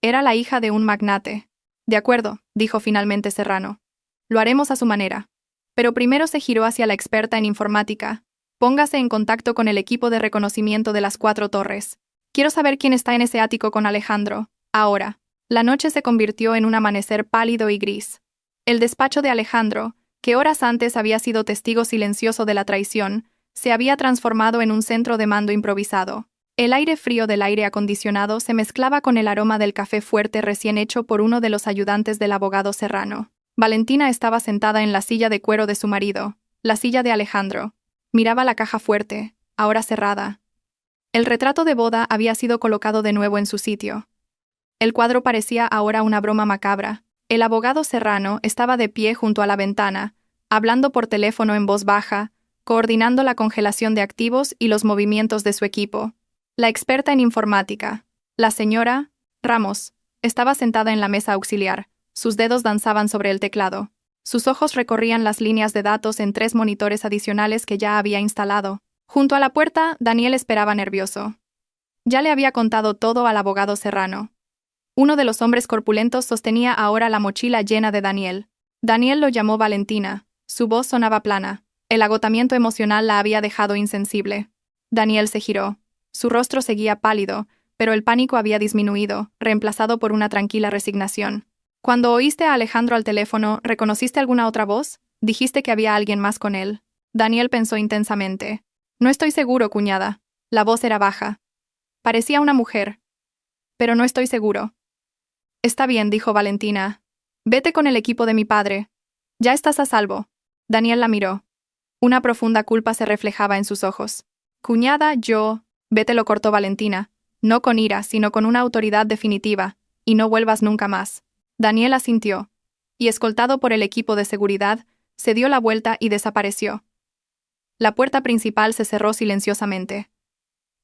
Era la hija de un magnate. De acuerdo, dijo finalmente Serrano. Lo haremos a su manera. Pero primero se giró hacia la experta en informática. Póngase en contacto con el equipo de reconocimiento de las 4 Torres. Quiero saber quién está en ese ático con Alejandro, ahora. La noche se convirtió en un amanecer pálido y gris. El despacho de Alejandro, que horas antes había sido testigo silencioso de la traición, se había transformado en un centro de mando improvisado. El aire frío del aire acondicionado se mezclaba con el aroma del café fuerte recién hecho por uno de los ayudantes del abogado Serrano. Valentina estaba sentada en la silla de cuero de su marido, la silla de Alejandro. Miraba la caja fuerte, ahora cerrada. El retrato de boda había sido colocado de nuevo en su sitio. El cuadro parecía ahora una broma macabra. El abogado Serrano estaba de pie junto a la ventana, hablando por teléfono en voz baja, coordinando la congelación de activos y los movimientos de su equipo. La experta en informática, la señora Ramos, estaba sentada en la mesa auxiliar. Sus dedos danzaban sobre el teclado. Sus ojos recorrían las líneas de datos en 3 monitores adicionales que ya había instalado. Junto a la puerta, Daniel esperaba nervioso. Ya le había contado todo al abogado Serrano. Uno de los hombres corpulentos sostenía ahora la mochila llena de Daniel. Daniel lo llamó Valentina. Su voz sonaba plana. El agotamiento emocional la había dejado insensible. Daniel se giró. Su rostro seguía pálido, pero el pánico había disminuido, reemplazado por una tranquila resignación. Cuando oíste a Alejandro al teléfono, ¿reconociste alguna otra voz? Dijiste que había alguien más con él. Daniel pensó intensamente. No estoy seguro, cuñada. La voz era baja. Parecía una mujer. Pero no estoy seguro. Está bien, dijo Valentina. Vete con el equipo de mi padre. Ya estás a salvo. Daniel la miró. Una profunda culpa se reflejaba en sus ojos. Cuñada, yo... Vete, lo cortó Valentina. No con ira, sino con una autoridad definitiva. Y no vuelvas nunca más. Daniel asintió. Y escoltado por el equipo de seguridad, se dio la vuelta y desapareció. La puerta principal se cerró silenciosamente.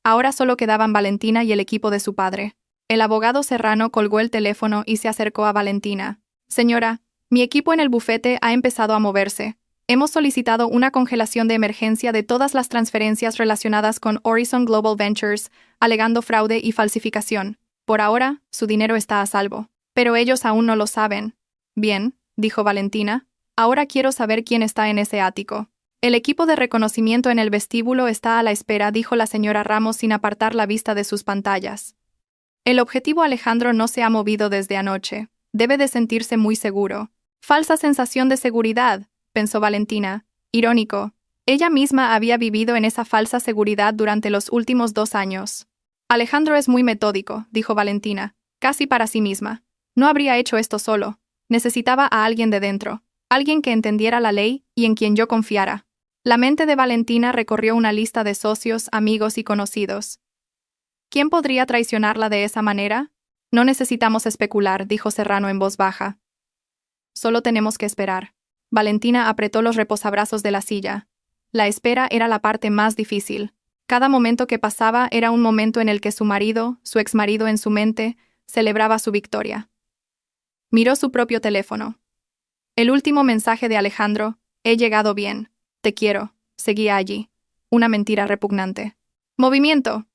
Ahora solo quedaban Valentina y el equipo de su padre. El abogado Serrano colgó el teléfono y se acercó a Valentina. Señora, mi equipo en el bufete ha empezado a moverse. Hemos solicitado una congelación de emergencia de todas las transferencias relacionadas con Horizon Global Ventures, alegando fraude y falsificación. Por ahora, su dinero está a salvo. Pero ellos aún no lo saben. Bien, dijo Valentina. Ahora quiero saber quién está en ese ático. El equipo de reconocimiento en el vestíbulo está a la espera, dijo la señora Ramos sin apartar la vista de sus pantallas. El objetivo Alejandro no se ha movido desde anoche. Debe de sentirse muy seguro. Falsa sensación de seguridad, pensó Valentina. Irónico. Ella misma había vivido en esa falsa seguridad durante los últimos 2 años. Alejandro es muy metódico, dijo Valentina, casi para sí misma. No habría hecho esto solo. Necesitaba a alguien de dentro, alguien que entendiera la ley y en quien yo confiara. La mente de Valentina recorrió una lista de socios, amigos y conocidos. ¿Quién podría traicionarla de esa manera? No necesitamos especular, dijo Serrano en voz baja. Solo tenemos que esperar. Valentina apretó los reposabrazos de la silla. La espera era la parte más difícil. Cada momento que pasaba era un momento en el que su marido, su exmarido en su mente, celebraba su victoria. Miró su propio teléfono. El último mensaje de Alejandro: he llegado bien. Te quiero. Seguía allí. Una mentira repugnante. ¡Movimiento!,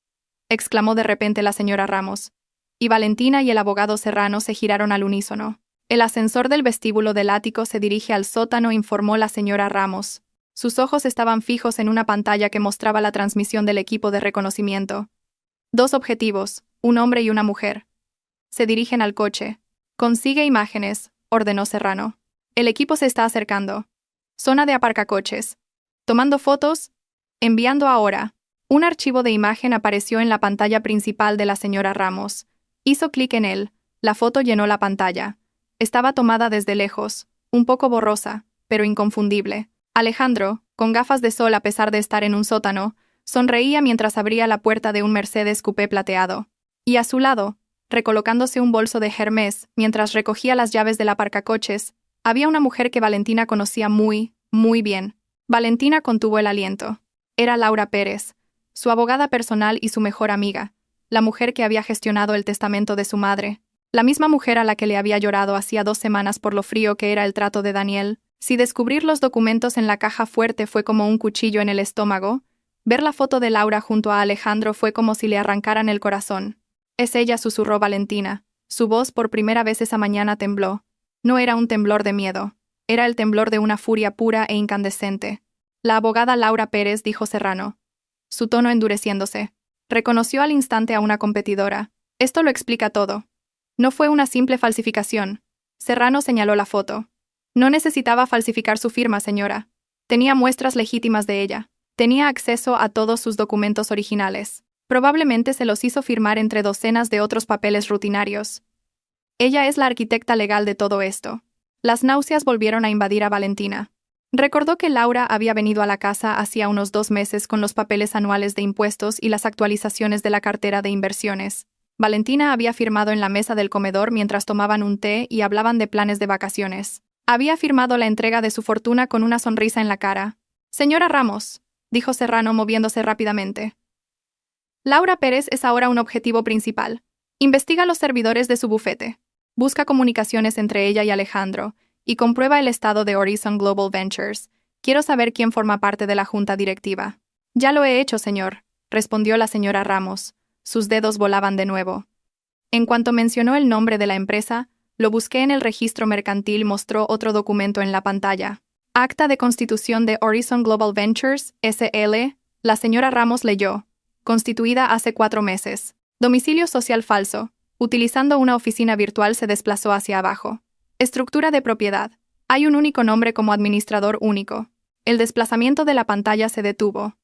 exclamó de repente la señora Ramos. Y Valentina y el abogado Serrano se giraron al unísono. El ascensor del vestíbulo del ático se dirige al sótano, informó la señora Ramos. Sus ojos estaban fijos en una pantalla que mostraba la transmisión del equipo de reconocimiento. 2 objetivos, un hombre y una mujer. Se dirigen al coche. Consigue imágenes, ordenó Serrano. El equipo se está acercando. Zona de aparcacoches. Tomando fotos. Enviando ahora. Un archivo de imagen apareció en la pantalla principal de la señora Ramos. Hizo clic en él. La foto llenó la pantalla. Estaba tomada desde lejos, un poco borrosa, pero inconfundible. Alejandro, con gafas de sol a pesar de estar en un sótano, sonreía mientras abría la puerta de un Mercedes coupé plateado. Y a su lado, recolocándose un bolso de Hermès mientras recogía las llaves del aparcacoches, había una mujer que Valentina conocía muy, muy bien. Valentina contuvo el aliento. Era Laura Pérez, su abogada personal y su mejor amiga, la mujer que había gestionado el testamento de su madre. La misma mujer a la que le había llorado hacía 2 semanas por lo frío que era el trato de Daniel. Si descubrir los documentos en la caja fuerte fue como un cuchillo en el estómago, ver la foto de Laura junto a Alejandro fue como si le arrancaran el corazón. Es ella, susurró Valentina. Su voz por primera vez esa mañana tembló. No era un temblor de miedo, era el temblor de una furia pura e incandescente. La abogada Laura Pérez, dijo Serrano, su tono endureciéndose. Reconoció al instante a una competidora. Esto lo explica todo. No fue una simple falsificación. Serrano señaló la foto. No necesitaba falsificar su firma, señora. Tenía muestras legítimas de ella. Tenía acceso a todos sus documentos originales. Probablemente se los hizo firmar entre docenas de otros papeles rutinarios. Ella es la arquitecta legal de todo esto. Las náuseas volvieron a invadir a Valentina. Recordó que Laura había venido a la casa hacía unos 2 meses con los papeles anuales de impuestos y las actualizaciones de la cartera de inversiones. Valentina había firmado en la mesa del comedor mientras tomaban un té y hablaban de planes de vacaciones. Había firmado la entrega de su fortuna con una sonrisa en la cara. Señora Ramos, dijo Serrano moviéndose rápidamente. Laura Pérez es ahora un objetivo principal. Investiga los servidores de su bufete. Busca comunicaciones entre ella y Alejandro, y comprueba el estado de Horizon Global Ventures. Quiero saber quién forma parte de la junta directiva. Ya lo he hecho, señor, respondió la señora Ramos. Sus dedos volaban de nuevo. En cuanto mencionó el nombre de la empresa, lo busqué en el registro mercantil. Mostró otro documento en la pantalla. Acta de constitución de Horizon Global Ventures, S.L., la señora Ramos leyó. Constituida hace 4 meses. Domicilio social falso. Utilizando una oficina virtual se desplazó hacia abajo. Estructura de propiedad. Hay un único nombre como administrador único. El desplazamiento de la pantalla se detuvo.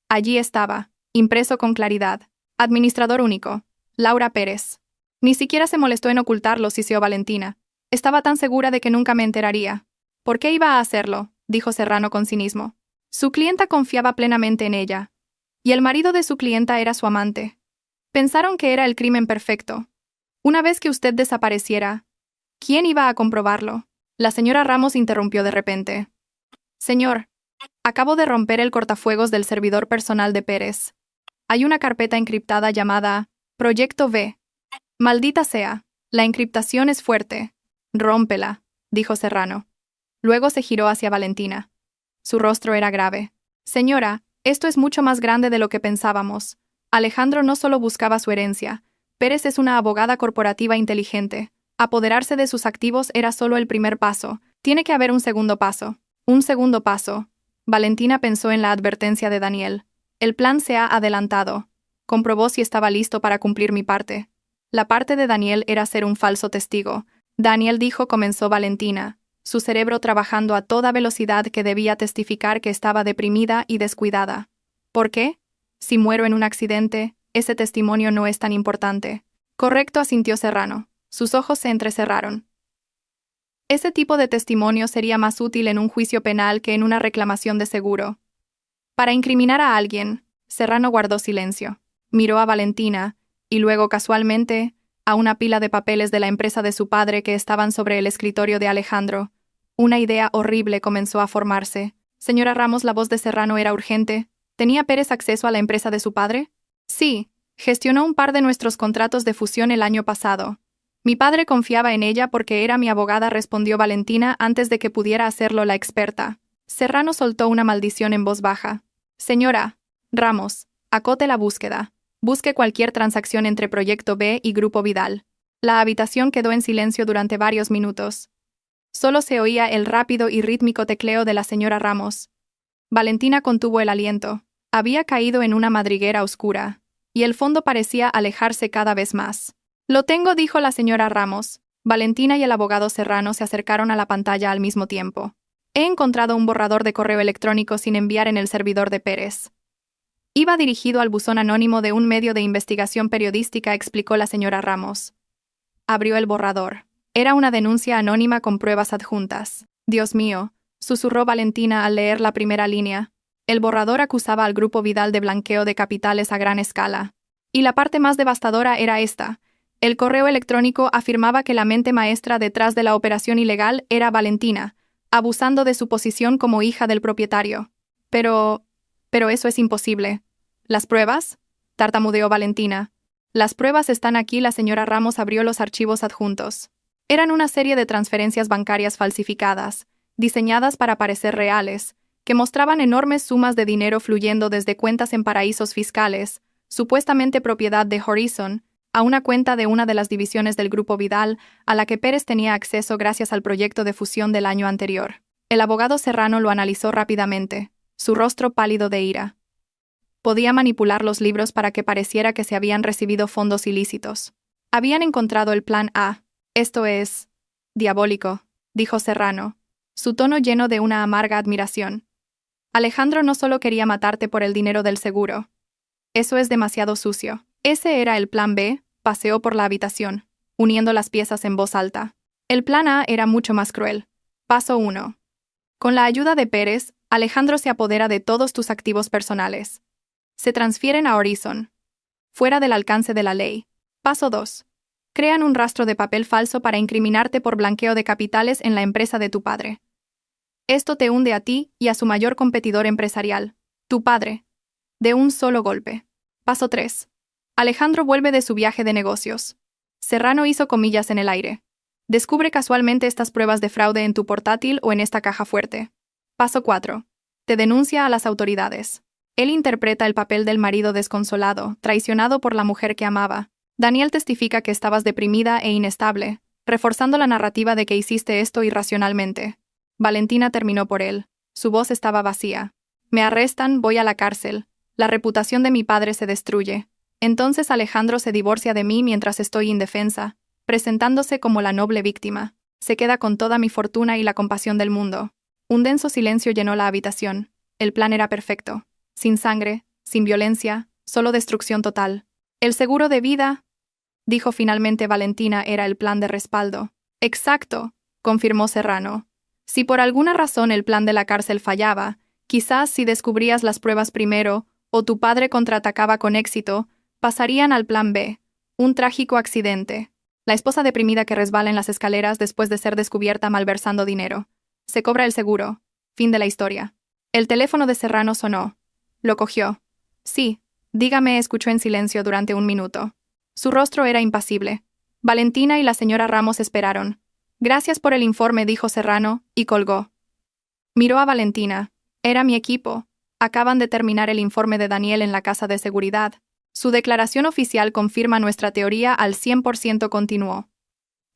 Allí estaba, impreso con claridad. Administrador único. Laura Pérez. Ni siquiera se molestó en ocultarlo, siseó Valentina. Estaba tan segura de que nunca me enteraría. ¿Por qué iba a hacerlo?, dijo Serrano con cinismo. Su clienta confiaba plenamente en ella. Y el marido de su clienta era su amante. Pensaron que era el crimen perfecto. Una vez que usted desapareciera, ¿quién iba a comprobarlo? La señora Ramos interrumpió de repente. Señor, acabo de romper el cortafuegos del servidor personal de Pérez. Hay una carpeta encriptada llamada Proyecto V. Maldita sea, la encriptación es fuerte. Rómpela, dijo Serrano. Luego se giró hacia Valentina. Su rostro era grave. Señora, esto es mucho más grande de lo que pensábamos. Alejandro no solo buscaba su herencia. Pérez es una abogada corporativa inteligente. Apoderarse de sus activos era solo el primer paso. Tiene que haber un segundo paso. Un segundo paso. Valentina pensó en la advertencia de Daniel. El plan se ha adelantado. Comprobó si estaba listo para cumplir mi parte. La parte de Daniel era ser un falso testigo. Daniel dijo, comenzó Valentina, su cerebro trabajando a toda velocidad, que debía testificar que estaba deprimida y descuidada. ¿Por qué? Si muero en un accidente, ese testimonio no es tan importante. Correcto, asintió Serrano. Sus ojos se entrecerraron. Ese tipo de testimonio sería más útil en un juicio penal que en una reclamación de seguro. Para incriminar a alguien, Serrano guardó silencio. Miró a Valentina, y luego, casualmente, a una pila de papeles de la empresa de su padre que estaban sobre el escritorio de Alejandro. Una idea horrible comenzó a formarse. Señora Ramos, la voz de Serrano era urgente. ¿Tenía Pérez acceso a la empresa de su padre? Sí, gestionó un par de nuestros contratos de fusión el año pasado. Mi padre confiaba en ella porque era mi abogada, respondió Valentina antes de que pudiera hacerlo la experta. Serrano soltó una maldición en voz baja. Señora Ramos, acote la búsqueda. Busque cualquier transacción entre Proyecto B y Grupo Vidal. La habitación quedó en silencio durante varios minutos. Solo se oía el rápido y rítmico tecleo de la señora Ramos. Valentina contuvo el aliento. Había caído en una madriguera oscura, y el fondo parecía alejarse cada vez más. Lo tengo, dijo la señora Ramos. Valentina y el abogado Serrano se acercaron a la pantalla al mismo tiempo. He encontrado un borrador de correo electrónico sin enviar en el servidor de Pérez. Iba dirigido al buzón anónimo de un medio de investigación periodística, explicó la señora Ramos. Abrió el borrador. Era una denuncia anónima con pruebas adjuntas. Dios mío, susurró Valentina al leer la primera línea. El borrador acusaba al Grupo Vidal de blanqueo de capitales a gran escala. Y la parte más devastadora era esta. El correo electrónico afirmaba que la mente maestra detrás de la operación ilegal era Valentina, abusando de su posición como hija del propietario. Pero eso es imposible. ¿Las pruebas? Tartamudeó Valentina. Las pruebas están aquí. La señora Ramos abrió los archivos adjuntos. Eran una serie de transferencias bancarias falsificadas, diseñadas para parecer reales, que mostraban enormes sumas de dinero fluyendo desde cuentas en paraísos fiscales, supuestamente propiedad de Horizon, a una cuenta de una de las divisiones del Grupo Vidal, a la que Pérez tenía acceso gracias al proyecto de fusión del año anterior. El abogado Serrano lo analizó rápidamente, su rostro pálido de ira. Podía manipular los libros para que pareciera que se habían recibido fondos ilícitos. Habían encontrado el plan A. Esto es diabólico, dijo Serrano, su tono lleno de una amarga admiración. Alejandro no solo quería matarte por el dinero del seguro. Eso es demasiado sucio. Ese era el plan B, paseó por la habitación, uniendo las piezas en voz alta. El plan A era mucho más cruel. Paso 1. Con la ayuda de Pérez, Alejandro se apodera de todos tus activos personales. Se transfieren a Horizon, fuera del alcance de la ley. Paso 2. Crean un rastro de papel falso para incriminarte por blanqueo de capitales en la empresa de tu padre. Esto te hunde a ti y a su mayor competidor empresarial, tu padre, de un solo golpe. Paso 3. Alejandro vuelve de su viaje de negocios. Serrano hizo comillas en el aire. Descubre casualmente estas pruebas de fraude en tu portátil o en esta caja fuerte. Paso 4. Te denuncia a las autoridades. Él interpreta el papel del marido desconsolado, traicionado por la mujer que amaba. Daniel testifica que estabas deprimida e inestable, reforzando la narrativa de que hiciste esto irracionalmente. Valentina terminó por él. Su voz estaba vacía. Me arrestan, voy a la cárcel. La reputación de mi padre se destruye. Entonces Alejandro se divorcia de mí mientras estoy indefensa, presentándose como la noble víctima. Se queda con toda mi fortuna y la compasión del mundo. Un denso silencio llenó la habitación. El plan era perfecto. Sin sangre, sin violencia, solo destrucción total. El seguro de vida, dijo finalmente Valentina, era el plan de respaldo. Exacto, confirmó Serrano. Si por alguna razón el plan de la cárcel fallaba, quizás si descubrías las pruebas primero, o tu padre contraatacaba con éxito, pasarían al plan B, un trágico accidente. La esposa deprimida que resbala en las escaleras después de ser descubierta malversando dinero. Se cobra el seguro. Fin de la historia. El teléfono de Serrano sonó. Lo cogió. Sí, dígame, escuchó en silencio durante un minuto. Su rostro era impasible. Valentina y la señora Ramos esperaron. Gracias por el informe, dijo Serrano, y colgó. Miró a Valentina. Era mi equipo. Acaban de terminar el informe de Daniel en la casa de seguridad. Su declaración oficial confirma nuestra teoría al 100%, continuó.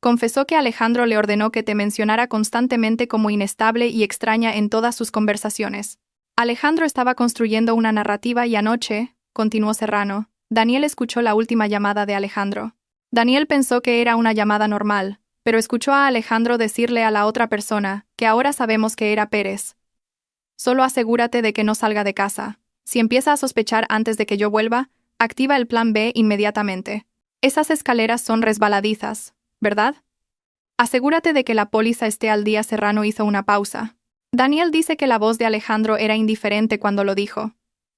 Confesó que Alejandro le ordenó que te mencionara constantemente como inestable y extraña en todas sus conversaciones. Alejandro estaba construyendo una narrativa y anoche, continuó Serrano, Daniel escuchó la última llamada de Alejandro. Daniel pensó que era una llamada normal, pero escuchó a Alejandro decirle a la otra persona, que ahora sabemos que era Pérez. Solo asegúrate de que no salga de casa. Si empieza a sospechar antes de que yo vuelva, activa el plan B inmediatamente. Esas escaleras son resbaladizas, ¿verdad? Asegúrate de que la póliza esté al día. Serrano hizo una pausa. Daniel dice que la voz de Alejandro era indiferente cuando lo dijo,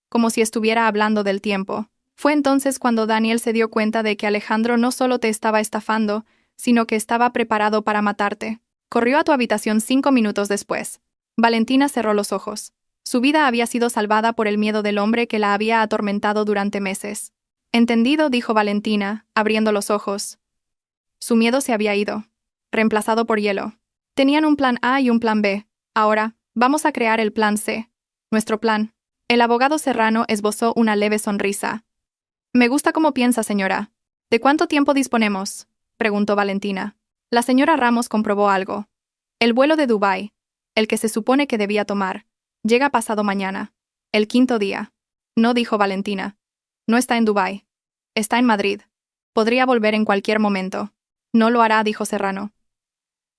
como si estuviera hablando del tiempo. Fue entonces cuando Daniel se dio cuenta de que Alejandro no solo te estaba estafando, sino que estaba preparado para matarte. Corrió a tu habitación 5 minutos después. Valentina cerró los ojos. Su vida había sido salvada por el miedo del hombre que la había atormentado durante meses. Entendido, dijo Valentina, abriendo los ojos. Su miedo se había ido, reemplazado por hielo. Tenían un plan A y un plan B. Ahora, vamos a crear el plan C. Nuestro plan. El abogado Serrano esbozó una leve sonrisa. Me gusta cómo piensa, señora. ¿De cuánto tiempo disponemos?, preguntó Valentina. La señora Ramos comprobó algo. El vuelo de Dubái, el que se supone que debía tomar, llega pasado mañana. El 5.º día. No, dijo Valentina. No está en Dubái. Está en Madrid. Podría volver en cualquier momento. No lo hará, dijo Serrano.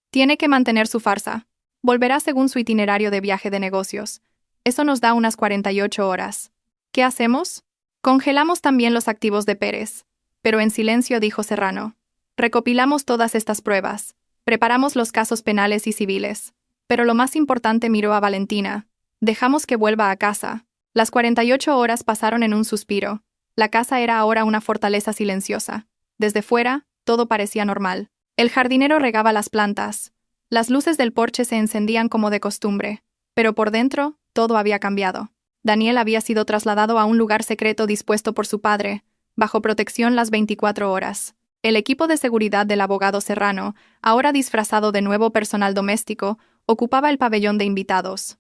Tiene que mantener su farsa. Volverá según su itinerario de viaje de negocios. Eso nos da unas 48 horas. ¿Qué hacemos? Congelamos también los activos de Pérez. Pero en silencio, dijo Serrano. Recopilamos todas estas pruebas. Preparamos los casos penales y civiles. Pero lo más importante, miró a Valentina. Dejamos que vuelva a casa. Las 48 horas pasaron en un suspiro. La casa era ahora una fortaleza silenciosa. Desde fuera, todo parecía normal. El jardinero regaba las plantas. Las luces del porche se encendían como de costumbre. Pero por dentro, todo había cambiado. Daniel había sido trasladado a un lugar secreto dispuesto por su padre, bajo protección las 24 horas. El equipo de seguridad del abogado Serrano, ahora disfrazado de nuevo personal doméstico, ocupaba el pabellón de invitados.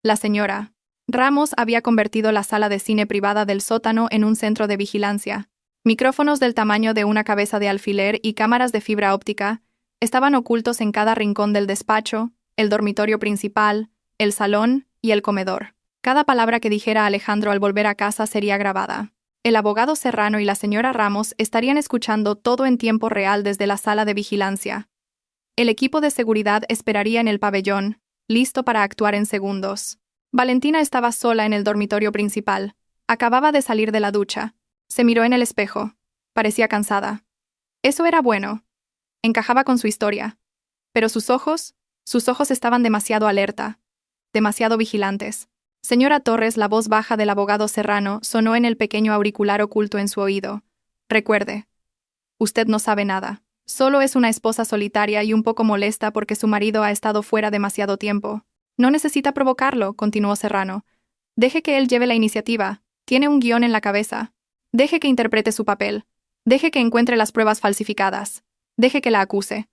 La señora Ramos había convertido la sala de cine privada del sótano en un centro de vigilancia. Micrófonos del tamaño de una cabeza de alfiler y cámaras de fibra óptica estaban ocultos en cada rincón del despacho, el dormitorio principal, el salón y el comedor. Cada palabra que dijera Alejandro al volver a casa sería grabada. El abogado Serrano y la señora Ramos estarían escuchando todo en tiempo real desde la sala de vigilancia. El equipo de seguridad esperaría en el pabellón, listo para actuar en segundos. Valentina estaba sola en el dormitorio principal. Acababa de salir de la ducha. Se miró en el espejo. Parecía cansada. Eso era bueno. Encajaba con su historia. Pero sus ojos estaban demasiado alerta, demasiado vigilantes. Señora Torres, la voz baja del abogado Serrano sonó en el pequeño auricular oculto en su oído. Recuerde. Usted no sabe nada. Solo es una esposa solitaria y un poco molesta porque su marido ha estado fuera demasiado tiempo. No necesita provocarlo, continuó Serrano. Deje que él lleve la iniciativa. Tiene un guión en la cabeza. Deje que interprete su papel. Deje que encuentre las pruebas falsificadas. Deje que la acuse.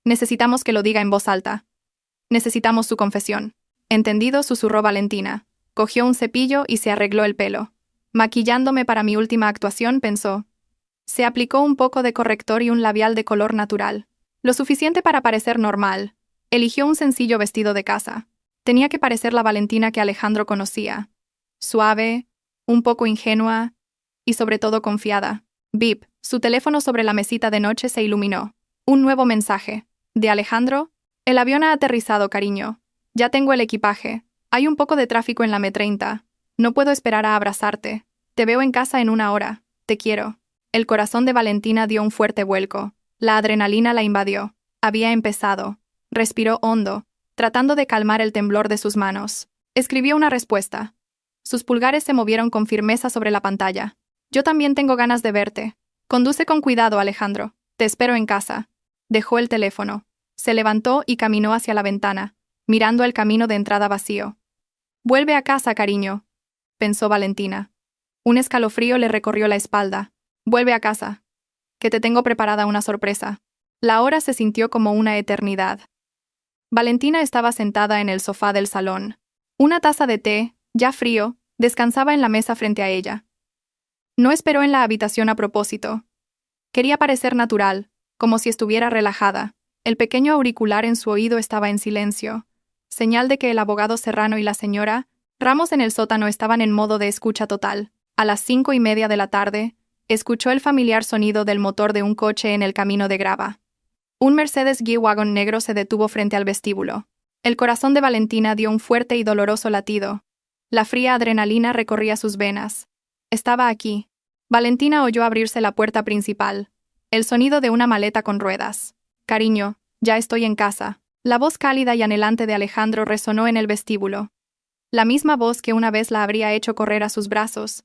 Necesitamos que lo diga en voz alta. Necesitamos su confesión. Entendido, susurró Valentina. Cogió un cepillo y se arregló el pelo. Maquillándome para mi última actuación, pensó. Se aplicó un poco de corrector y un labial de color natural. Lo suficiente para parecer normal. Eligió un sencillo vestido de casa. Tenía que parecer la Valentina que Alejandro conocía. Suave, un poco ingenua y sobre todo confiada. Bip, su teléfono sobre la mesita de noche se iluminó. Un nuevo mensaje. ¿De Alejandro? El avión ha aterrizado, cariño. Ya tengo el equipaje. Hay un poco de tráfico en la M30. No puedo esperar a abrazarte. Te veo en casa en 1 hora. Te quiero. El corazón de Valentina dio un fuerte vuelco. La adrenalina la invadió. Había empezado. Respiró hondo, tratando de calmar el temblor de sus manos. Escribió una respuesta. Sus pulgares se movieron con firmeza sobre la pantalla. Yo también tengo ganas de verte. Conduce con cuidado, Alejandro. Te espero en casa. Dejó el teléfono. Se levantó y caminó hacia la ventana, mirando el camino de entrada vacío. Vuelve a casa, cariño, pensó Valentina. Un escalofrío le recorrió la espalda. Vuelve a casa, que te tengo preparada una sorpresa. La hora se sintió como una eternidad. Valentina estaba sentada en el sofá del salón. Una taza de té, ya frío, descansaba en la mesa frente a ella. No esperó en la habitación a propósito. Quería parecer natural, como si estuviera relajada. El pequeño auricular en su oído estaba en silencio, señal de que el abogado Serrano y la señora Ramos en el sótano estaban en modo de escucha total. A las 5:30 de la tarde, escuchó el familiar sonido del motor de un coche en el camino de grava. Un Mercedes G-Wagon negro se detuvo frente al vestíbulo. El corazón de Valentina dio un fuerte y doloroso latido. La fría adrenalina recorría sus venas. Estaba aquí. Valentina oyó abrirse la puerta principal. El sonido de una maleta con ruedas. Cariño, ya estoy en casa. La voz cálida y anhelante de Alejandro resonó en el vestíbulo. La misma voz que una vez la habría hecho correr a sus brazos.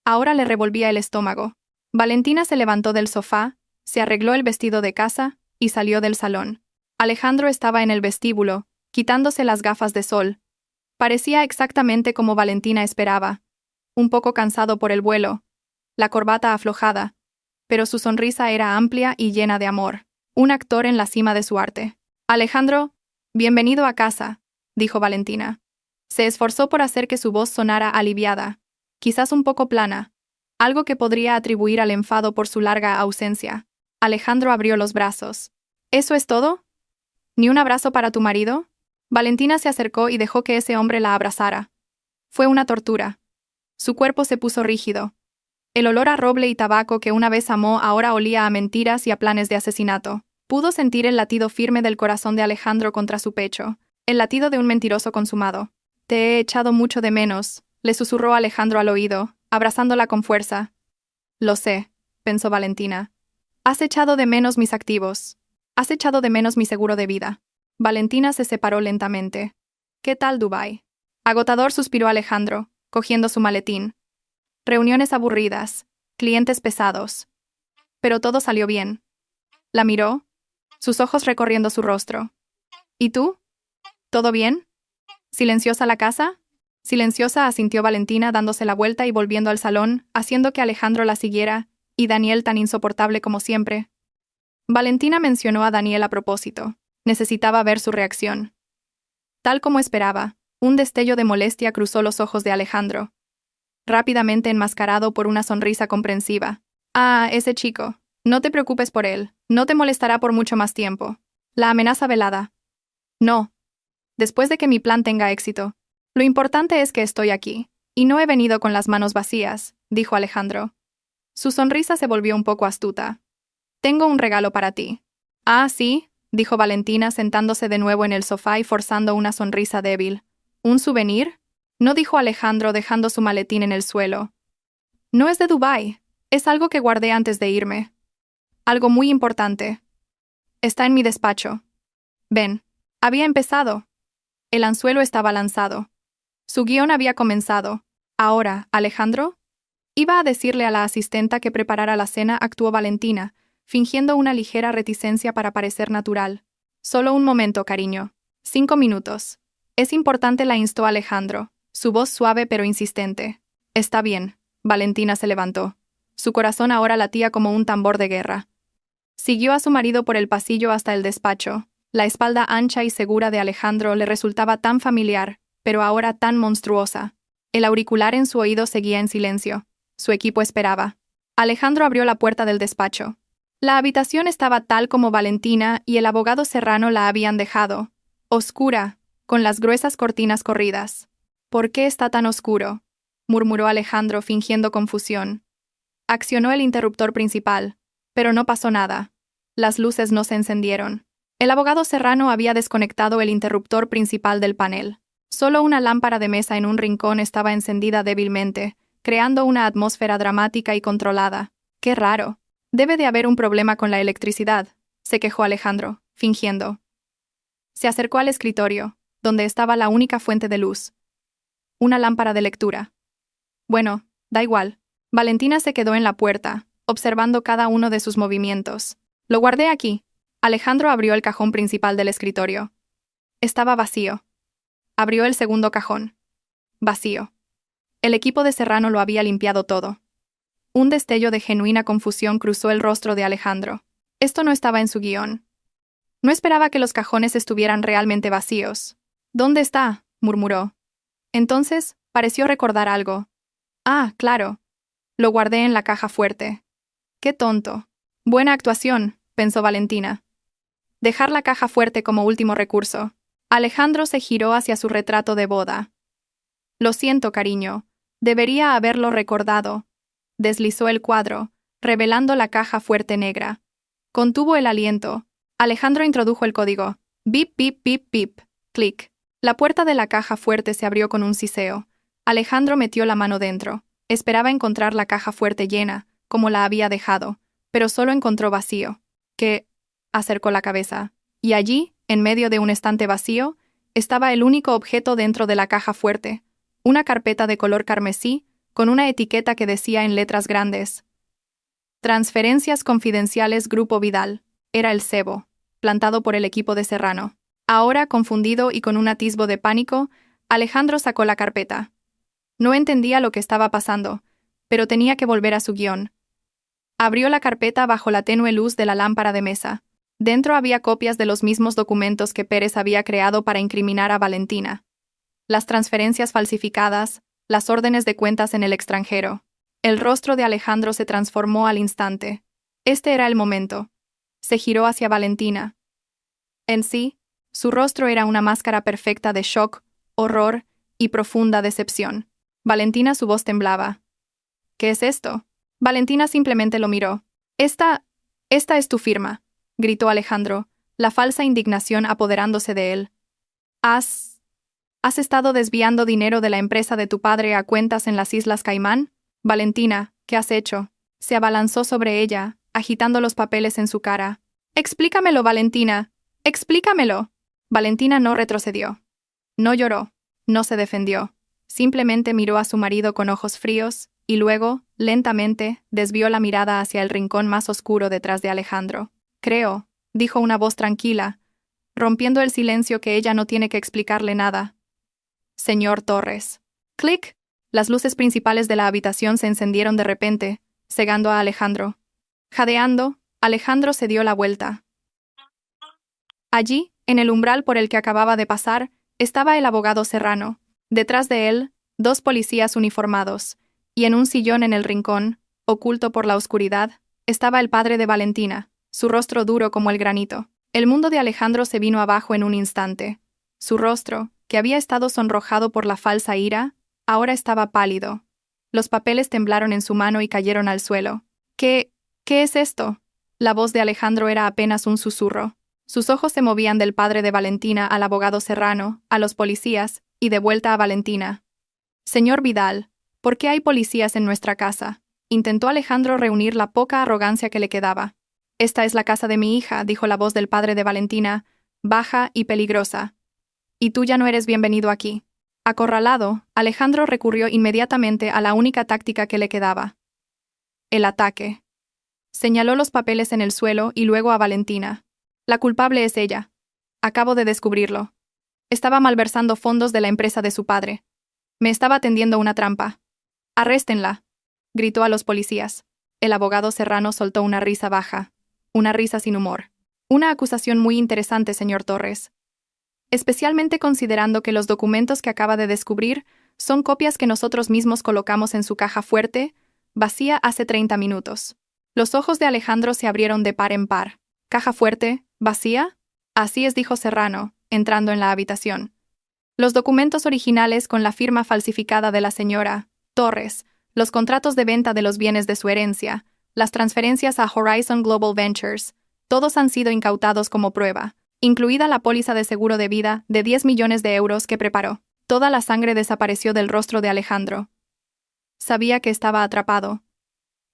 Ahora le revolvía el estómago. Valentina se levantó del sofá, se arregló el vestido de casa y salió del salón. Alejandro estaba en el vestíbulo, quitándose las gafas de sol. Parecía exactamente como Valentina esperaba. Un poco cansado por el vuelo, la corbata aflojada, pero su sonrisa era amplia y llena de amor. Un actor en la cima de su arte. Alejandro, bienvenido a casa, dijo Valentina. Se esforzó por hacer que su voz sonara aliviada, quizás un poco plana, algo que podría atribuir al enfado por su larga ausencia. Alejandro abrió los brazos. ¿Eso es todo? ¿Ni un abrazo para tu marido? Valentina se acercó y dejó que ese hombre la abrazara. Fue una tortura. Su cuerpo se puso rígido. El olor a roble y tabaco que una vez amó ahora olía a mentiras y a planes de asesinato. Pudo sentir el latido firme del corazón de Alejandro contra su pecho, el latido de un mentiroso consumado. Te he echado mucho de menos, le susurró Alejandro al oído, abrazándola con fuerza. Lo sé, pensó Valentina. Has echado de menos mis activos. Has echado de menos mi seguro de vida. Valentina se separó lentamente. ¿Qué tal Dubái? Agotador, suspiró Alejandro, cogiendo su maletín. Reuniones aburridas, clientes pesados. Pero todo salió bien. La miró, sus ojos recorriendo su rostro. ¿Y tú? ¿Todo bien? ¿Silenciosa la casa? Silenciosa, asintió Valentina dándose la vuelta y volviendo al salón, haciendo que Alejandro la siguiera, y Daniel tan insoportable como siempre. Valentina mencionó a Daniel a propósito. Necesitaba ver su reacción. Tal como esperaba, un destello de molestia cruzó los ojos de Alejandro, rápidamente enmascarado por una sonrisa comprensiva. Ah, ese chico. No te preocupes por él. No te molestará por mucho más tiempo. La amenaza velada. No. Después de que mi plan tenga éxito. Lo importante es que estoy aquí. Y no he venido con las manos vacías, dijo Alejandro. Su sonrisa se volvió un poco astuta. Tengo un regalo para ti. Ah, sí, dijo Valentina sentándose de nuevo en el sofá y forzando una sonrisa débil. ¿Un souvenir? No, dijo Alejandro dejando su maletín en el suelo. No es de Dubái. Es algo que guardé antes de irme. Algo muy importante. Está en mi despacho. Ven. Había empezado. El anzuelo estaba lanzado. Su guión había comenzado. Ahora, Alejandro. Iba a decirle a la asistenta que preparara la cena, actuó Valentina, fingiendo una ligera reticencia para parecer natural. Solo un momento, cariño. 5 minutos. Es importante, la instó Alejandro, su voz suave pero insistente. Está bien. Valentina se levantó. Su corazón ahora latía como un tambor de guerra. Siguió a su marido por el pasillo hasta el despacho. La espalda ancha y segura de Alejandro le resultaba tan familiar, pero ahora tan monstruosa. El auricular en su oído seguía en silencio. Su equipo esperaba. Alejandro abrió la puerta del despacho. La habitación estaba tal como Valentina y el abogado Serrano la habían dejado. Oscura, con las gruesas cortinas corridas. ¿Por qué está tan oscuro?, murmuró Alejandro fingiendo confusión. Accionó el interruptor principal, pero no pasó nada. Las luces no se encendieron. El abogado Serrano había desconectado el interruptor principal del panel. Solo una lámpara de mesa en un rincón estaba encendida débilmente, creando una atmósfera dramática y controlada. ¡Qué raro! Debe de haber un problema con la electricidad, se quejó Alejandro, fingiendo. Se acercó al escritorio, donde estaba la única fuente de luz. Una lámpara de lectura. Bueno, da igual. Valentina se quedó en la puerta, observando cada uno de sus movimientos. Lo guardé aquí. Alejandro abrió el cajón principal del escritorio. Estaba vacío. Abrió el segundo cajón. Vacío. El equipo de Serrano lo había limpiado todo. Un destello de genuina confusión cruzó el rostro de Alejandro. Esto no estaba en su guión. No esperaba que los cajones estuvieran realmente vacíos. ¿Dónde está?, murmuró. Entonces, pareció recordar algo. Ah, claro. Lo guardé en la caja fuerte. ¡Qué tonto! Buena actuación, pensó Valentina. Dejar la caja fuerte como último recurso. Alejandro se giró hacia su retrato de boda. Lo siento, cariño. Debería haberlo recordado. Deslizó el cuadro, revelando la caja fuerte negra. Contuvo el aliento. Alejandro introdujo el código. Bip, bip, bip, bip. Clic. La puerta de la caja fuerte se abrió con un siseo. Alejandro metió la mano dentro. Esperaba encontrar la caja fuerte llena, como la había dejado, pero solo encontró vacío. ¿Qué? Acercó la cabeza. Y allí, En medio de un estante vacío, estaba el único objeto dentro de la caja fuerte, una carpeta de color carmesí, con una etiqueta que decía en letras grandes: Transferencias confidenciales Grupo Vidal. Era el cebo, plantado por el equipo de Serrano. Ahora, confundido y con un atisbo de pánico, Alejandro sacó la carpeta. No entendía lo que estaba pasando, pero tenía que volver a su guión. Abrió la carpeta bajo la tenue luz de la lámpara de mesa. Dentro había copias de los mismos documentos que Pérez había creado para incriminar a Valentina. Las transferencias falsificadas, las órdenes de cuentas en el extranjero. El rostro de Alejandro se transformó al instante. Este era el momento. Se giró hacia Valentina. En sí, su rostro era una máscara perfecta de shock, horror y profunda decepción. Valentina, su voz temblaba. ¿Qué es esto? Valentina simplemente lo miró. Esta es tu firma, gritó Alejandro, la falsa indignación apoderándose de él. ¿Has estado desviando dinero de la empresa de tu padre a cuentas en las Islas Caimán? Valentina, ¿qué has hecho? Se abalanzó sobre ella, agitando los papeles en su cara. Explícamelo, Valentina. Explícamelo. Valentina no retrocedió. No lloró. No se defendió. Simplemente miró a su marido con ojos fríos, y luego, lentamente, desvió la mirada hacia el rincón más oscuro detrás de Alejandro. Creo, dijo una voz tranquila, rompiendo el silencio, que ella no tiene que explicarle nada. Señor Torres. ¡Clic! Las luces principales de la habitación se encendieron de repente, cegando a Alejandro. Jadeando, Alejandro se dio la vuelta. Allí, en el umbral por el que acababa de pasar, estaba el abogado Serrano. Detrás de él, 2 policías uniformados, y en un sillón en el rincón, oculto por la oscuridad, estaba el padre de Valentina, su rostro duro como el granito. El mundo de Alejandro se vino abajo en un instante. Su rostro, que había estado sonrojado por la falsa ira, ahora estaba pálido. Los papeles temblaron en su mano y cayeron al suelo. ¿Qué es esto? La voz de Alejandro era apenas un susurro. Sus ojos se movían del padre de Valentina al abogado Serrano, a los policías, y de vuelta a Valentina. Señor Vidal, ¿por qué hay policías en nuestra casa? Intentó Alejandro reunir la poca arrogancia que le quedaba. Esta es la casa de mi hija, dijo la voz del padre de Valentina, baja y peligrosa. Y tú ya no eres bienvenido aquí. Acorralado, Alejandro recurrió inmediatamente a la única táctica que le quedaba. El ataque. Señaló los papeles en el suelo y luego a Valentina. La culpable es ella. Acabo de descubrirlo. Estaba malversando fondos de la empresa de su padre. Me estaba tendiendo una trampa. ¡Arréstenla!, gritó a los policías. El abogado Serrano soltó una risa baja. Una risa sin humor. Una acusación muy interesante, señor Torres. Especialmente considerando que los documentos que acaba de descubrir son copias que nosotros mismos colocamos en su caja fuerte, vacía hace 30 minutos. Los ojos de Alejandro se abrieron de par en par. ¿Caja fuerte? ¿Vacía? Así es, dijo Serrano, entrando en la habitación. Los documentos originales con la firma falsificada de la señora Torres, los contratos de venta de los bienes de su herencia, las transferencias a Horizon Global Ventures, todos han sido incautados como prueba, incluida la póliza de seguro de vida de 10 millones de euros que preparó. Toda la sangre desapareció del rostro de Alejandro. Sabía que estaba atrapado.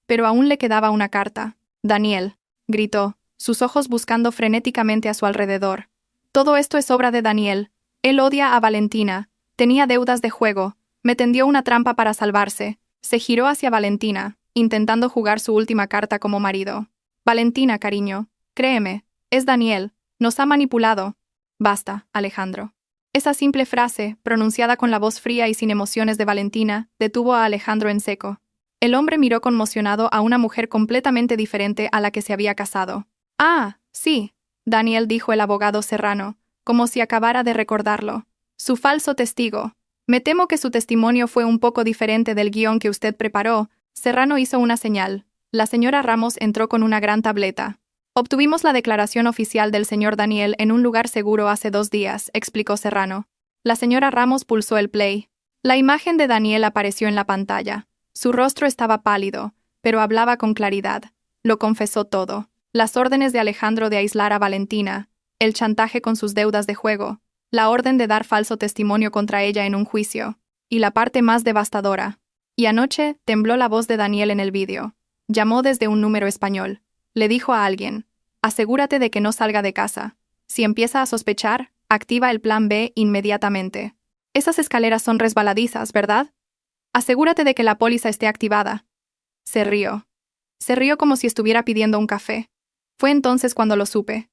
Pero aún le quedaba una carta. Daniel, gritó, sus ojos buscando frenéticamente a su alrededor. Todo esto es obra de Daniel. Él odia a Valentina. Tenía deudas de juego. Me tendió una trampa para salvarse. Se giró hacia Valentina, intentando jugar su última carta como marido. Valentina, cariño, créeme, es Daniel. Nos ha manipulado. Basta, Alejandro. Esa simple frase, pronunciada con la voz fría y sin emociones de Valentina, detuvo a Alejandro en seco. El hombre miró conmocionado a una mujer completamente diferente a la que se había casado. Ah, sí, Daniel, dijo el abogado Serrano, como si acabara de recordarlo. Su falso testigo. Me temo que su testimonio fue un poco diferente del guión que usted preparó. Serrano hizo una señal. La señora Ramos entró con una gran tableta. Obtuvimos la declaración oficial del señor Daniel en un lugar seguro hace 2 días, explicó Serrano. La señora Ramos pulsó el play. La imagen de Daniel apareció en la pantalla. Su rostro estaba pálido, pero hablaba con claridad. Lo confesó todo. Las órdenes de Alejandro de aislar a Valentina, el chantaje con sus deudas de juego, la orden de dar falso testimonio contra ella en un juicio, y la parte más devastadora. Y anoche tembló la voz de Daniel en el vídeo. Llamó desde un número español. Le dijo a alguien: asegúrate de que no salga de casa. Si empieza a sospechar, activa el plan B inmediatamente. Esas escaleras son resbaladizas, ¿verdad? Asegúrate de que la póliza esté activada. Se rió. Se rió como si estuviera pidiendo un café. Fue entonces cuando lo supe.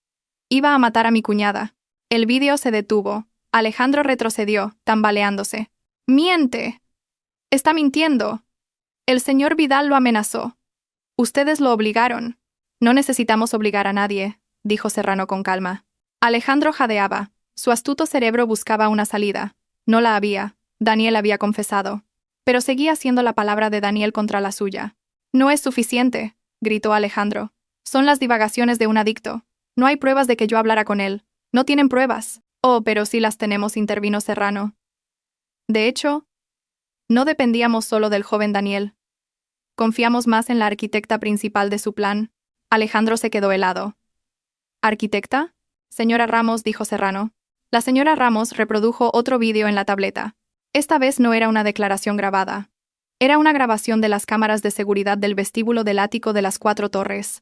Iba a matar a mi cuñada. El vídeo se detuvo. Alejandro retrocedió, tambaleándose. ¡Miente! Está mintiendo. El señor Vidal lo amenazó. Ustedes lo obligaron. No necesitamos obligar a nadie, dijo Serrano con calma. Alejandro jadeaba. Su astuto cerebro buscaba una salida. No la había. Daniel había confesado. Pero seguía siendo la palabra de Daniel contra la suya. No es suficiente, gritó Alejandro. Son las divagaciones de un adicto. No hay pruebas de que yo hablara con él. No tienen pruebas. Oh, pero sí las tenemos, intervino Serrano. De hecho, no dependíamos solo del joven Daniel. Confiamos más en la arquitecta principal de su plan. Alejandro se quedó helado. ¿Arquitecta? Señora Ramos, dijo Serrano. La señora Ramos reprodujo otro vídeo en la tableta. Esta vez no era una declaración grabada. Era una grabación de las cámaras de seguridad del vestíbulo del ático de las 4 Torres.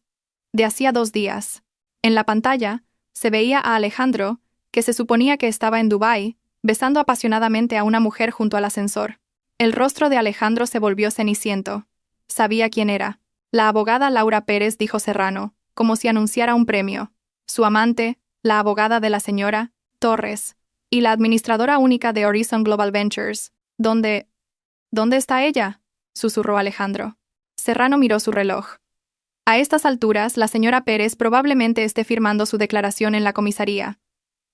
De hacía 2 días. En la pantalla, se veía a Alejandro, que se suponía que estaba en Dubái, besando apasionadamente a una mujer junto al ascensor. El rostro de Alejandro se volvió ceniciento. Sabía quién era. La abogada Laura Pérez, dijo Serrano, como si anunciara un premio. Su amante, la abogada de la señora Torres, y la administradora única de Horizon Global Ventures. ¿Dónde está ella?, susurró Alejandro. Serrano miró su reloj. A estas alturas, la señora Pérez probablemente esté firmando su declaración en la comisaría.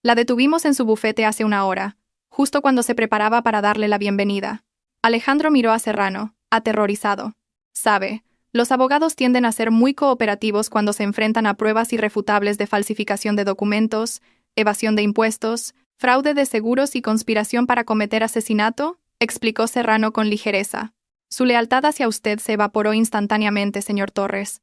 La detuvimos en su bufete hace 1 hora, justo cuando se preparaba para darle la bienvenida. Alejandro miró a Serrano, aterrorizado. Sabe, los abogados tienden a ser muy cooperativos cuando se enfrentan a pruebas irrefutables de falsificación de documentos, evasión de impuestos, fraude de seguros y conspiración para cometer asesinato, explicó Serrano con ligereza. Su lealtad hacia usted se evaporó instantáneamente, señor Torres.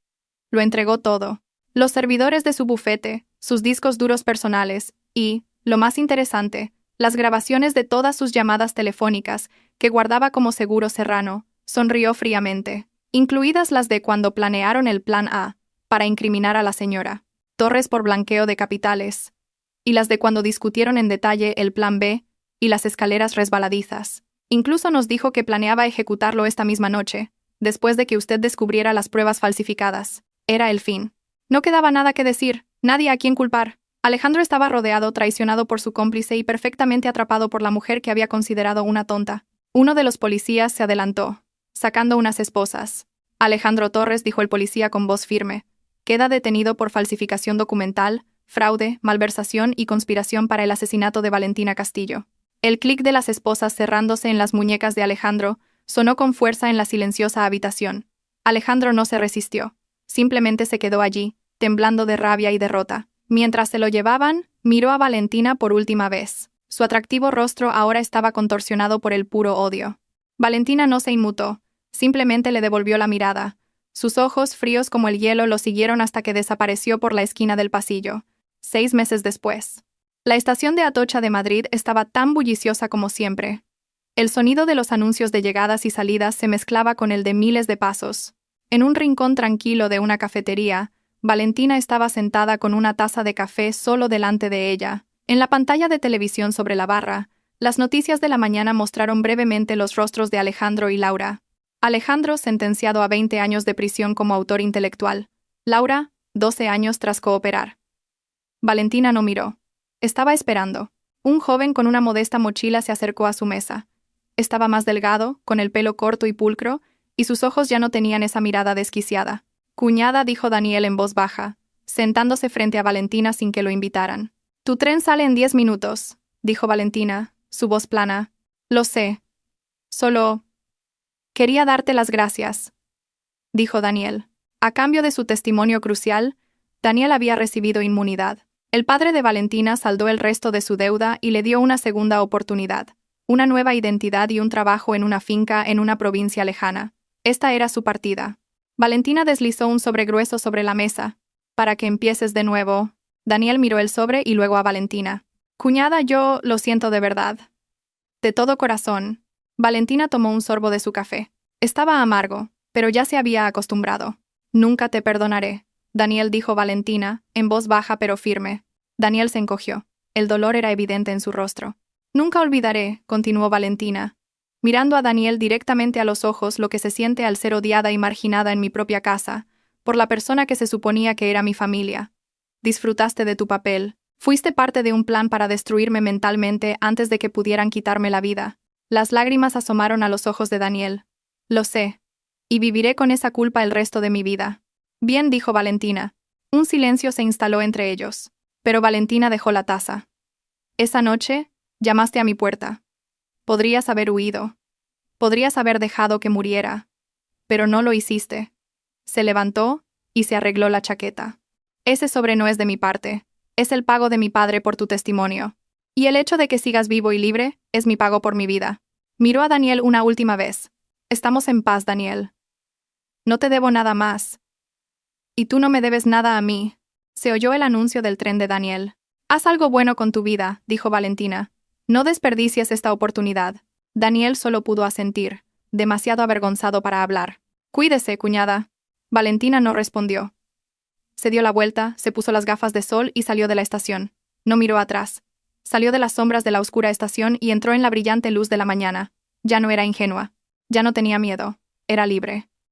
Lo entregó todo. Los servidores de su bufete, sus discos duros personales y, lo más interesante, las grabaciones de todas sus llamadas telefónicas que guardaba como seguro Serrano. Sonrió fríamente, incluidas las de cuando planearon el plan A, para incriminar a la señora Torres por blanqueo de capitales, y las de cuando discutieron en detalle el plan B y las escaleras resbaladizas. Incluso nos dijo que planeaba ejecutarlo esta misma noche, después de que usted descubriera las pruebas falsificadas. Era el fin. No quedaba nada que decir, nadie a quien culpar. Alejandro estaba rodeado, traicionado por su cómplice y perfectamente atrapado por la mujer que había considerado una tonta. Uno de los policías se adelantó, sacando unas esposas. Alejandro Torres, dijo el policía con voz firme, queda detenido por falsificación documental, fraude, malversación y conspiración para el asesinato de Valentina Castillo. El clic de las esposas cerrándose en las muñecas de Alejandro sonó con fuerza en la silenciosa habitación. Alejandro no se resistió. Simplemente se quedó allí, temblando de rabia y derrota. Mientras se lo llevaban, miró a Valentina por última vez. Su atractivo rostro ahora estaba contorsionado por el puro odio. Valentina no se inmutó, simplemente le devolvió la mirada. Sus ojos, fríos como el hielo, lo siguieron hasta que desapareció por la esquina del pasillo. 6 meses después. La estación de Atocha de Madrid estaba tan bulliciosa como siempre. El sonido de los anuncios de llegadas y salidas se mezclaba con el de miles de pasos. En un rincón tranquilo de una cafetería, Valentina estaba sentada con una taza de café solo delante de ella. En la pantalla de televisión sobre la barra, las noticias de la mañana mostraron brevemente los rostros de Alejandro y Laura. Alejandro, sentenciado a 20 años de prisión como autor intelectual. Laura, 12 años tras cooperar. Valentina no miró. Estaba esperando. Un joven con una modesta mochila se acercó a su mesa. Estaba más delgado, con el pelo corto y pulcro, y sus ojos ya no tenían esa mirada desquiciada. Cuñada, dijo Daniel en voz baja, sentándose frente a Valentina sin que lo invitaran. Tu tren sale en 10 minutos, dijo Valentina, su voz plana. Lo sé. Solo... quería darte las gracias, dijo Daniel. A cambio de su testimonio crucial, Daniel había recibido inmunidad. El padre de Valentina saldó el resto de su deuda y le dio una segunda oportunidad, una nueva identidad y un trabajo en una finca en una provincia lejana. Esta era su partida. Valentina deslizó un sobre grueso sobre la mesa. Para que empieces de nuevo. Daniel miró el sobre y luego a Valentina. Cuñada, yo lo siento de verdad. De todo corazón. Valentina tomó un sorbo de su café. Estaba amargo, pero ya se había acostumbrado. Nunca te perdonaré, Daniel, dijo Valentina, en voz baja pero firme. Daniel se encogió. El dolor era evidente en su rostro. Nunca olvidaré, continuó Valentina, mirando a Daniel directamente a los ojos, lo que se siente al ser odiada y marginada en mi propia casa, por la persona que se suponía que era mi familia. Disfrutaste de tu papel. Fuiste parte de un plan para destruirme mentalmente antes de que pudieran quitarme la vida. Las lágrimas asomaron a los ojos de Daniel. Lo sé. Y viviré con esa culpa el resto de mi vida. Bien, dijo Valentina. Un silencio se instaló entre ellos. Pero Valentina dejó la taza. Esa noche, llamaste a mi puerta. Podrías haber huido. Podrías haber dejado que muriera. Pero no lo hiciste. Se levantó y se arregló la chaqueta. Ese sobre no es de mi parte. Es el pago de mi padre por tu testimonio. Y el hecho de que sigas vivo y libre es mi pago por mi vida. Miró a Daniel una última vez. Estamos en paz, Daniel. No te debo nada más. Y tú no me debes nada a mí. Se oyó el anuncio del tren de Daniel. Haz algo bueno con tu vida, dijo Valentina. No desperdicies esta oportunidad. Daniel solo pudo asentir, demasiado avergonzado para hablar. Cuídese, cuñada. Valentina no respondió. Se dio la vuelta, se puso las gafas de sol y salió de la estación. No miró atrás. Salió de las sombras de la oscura estación y entró en la brillante luz de la mañana. Ya no era ingenua. Ya no tenía miedo. Era libre.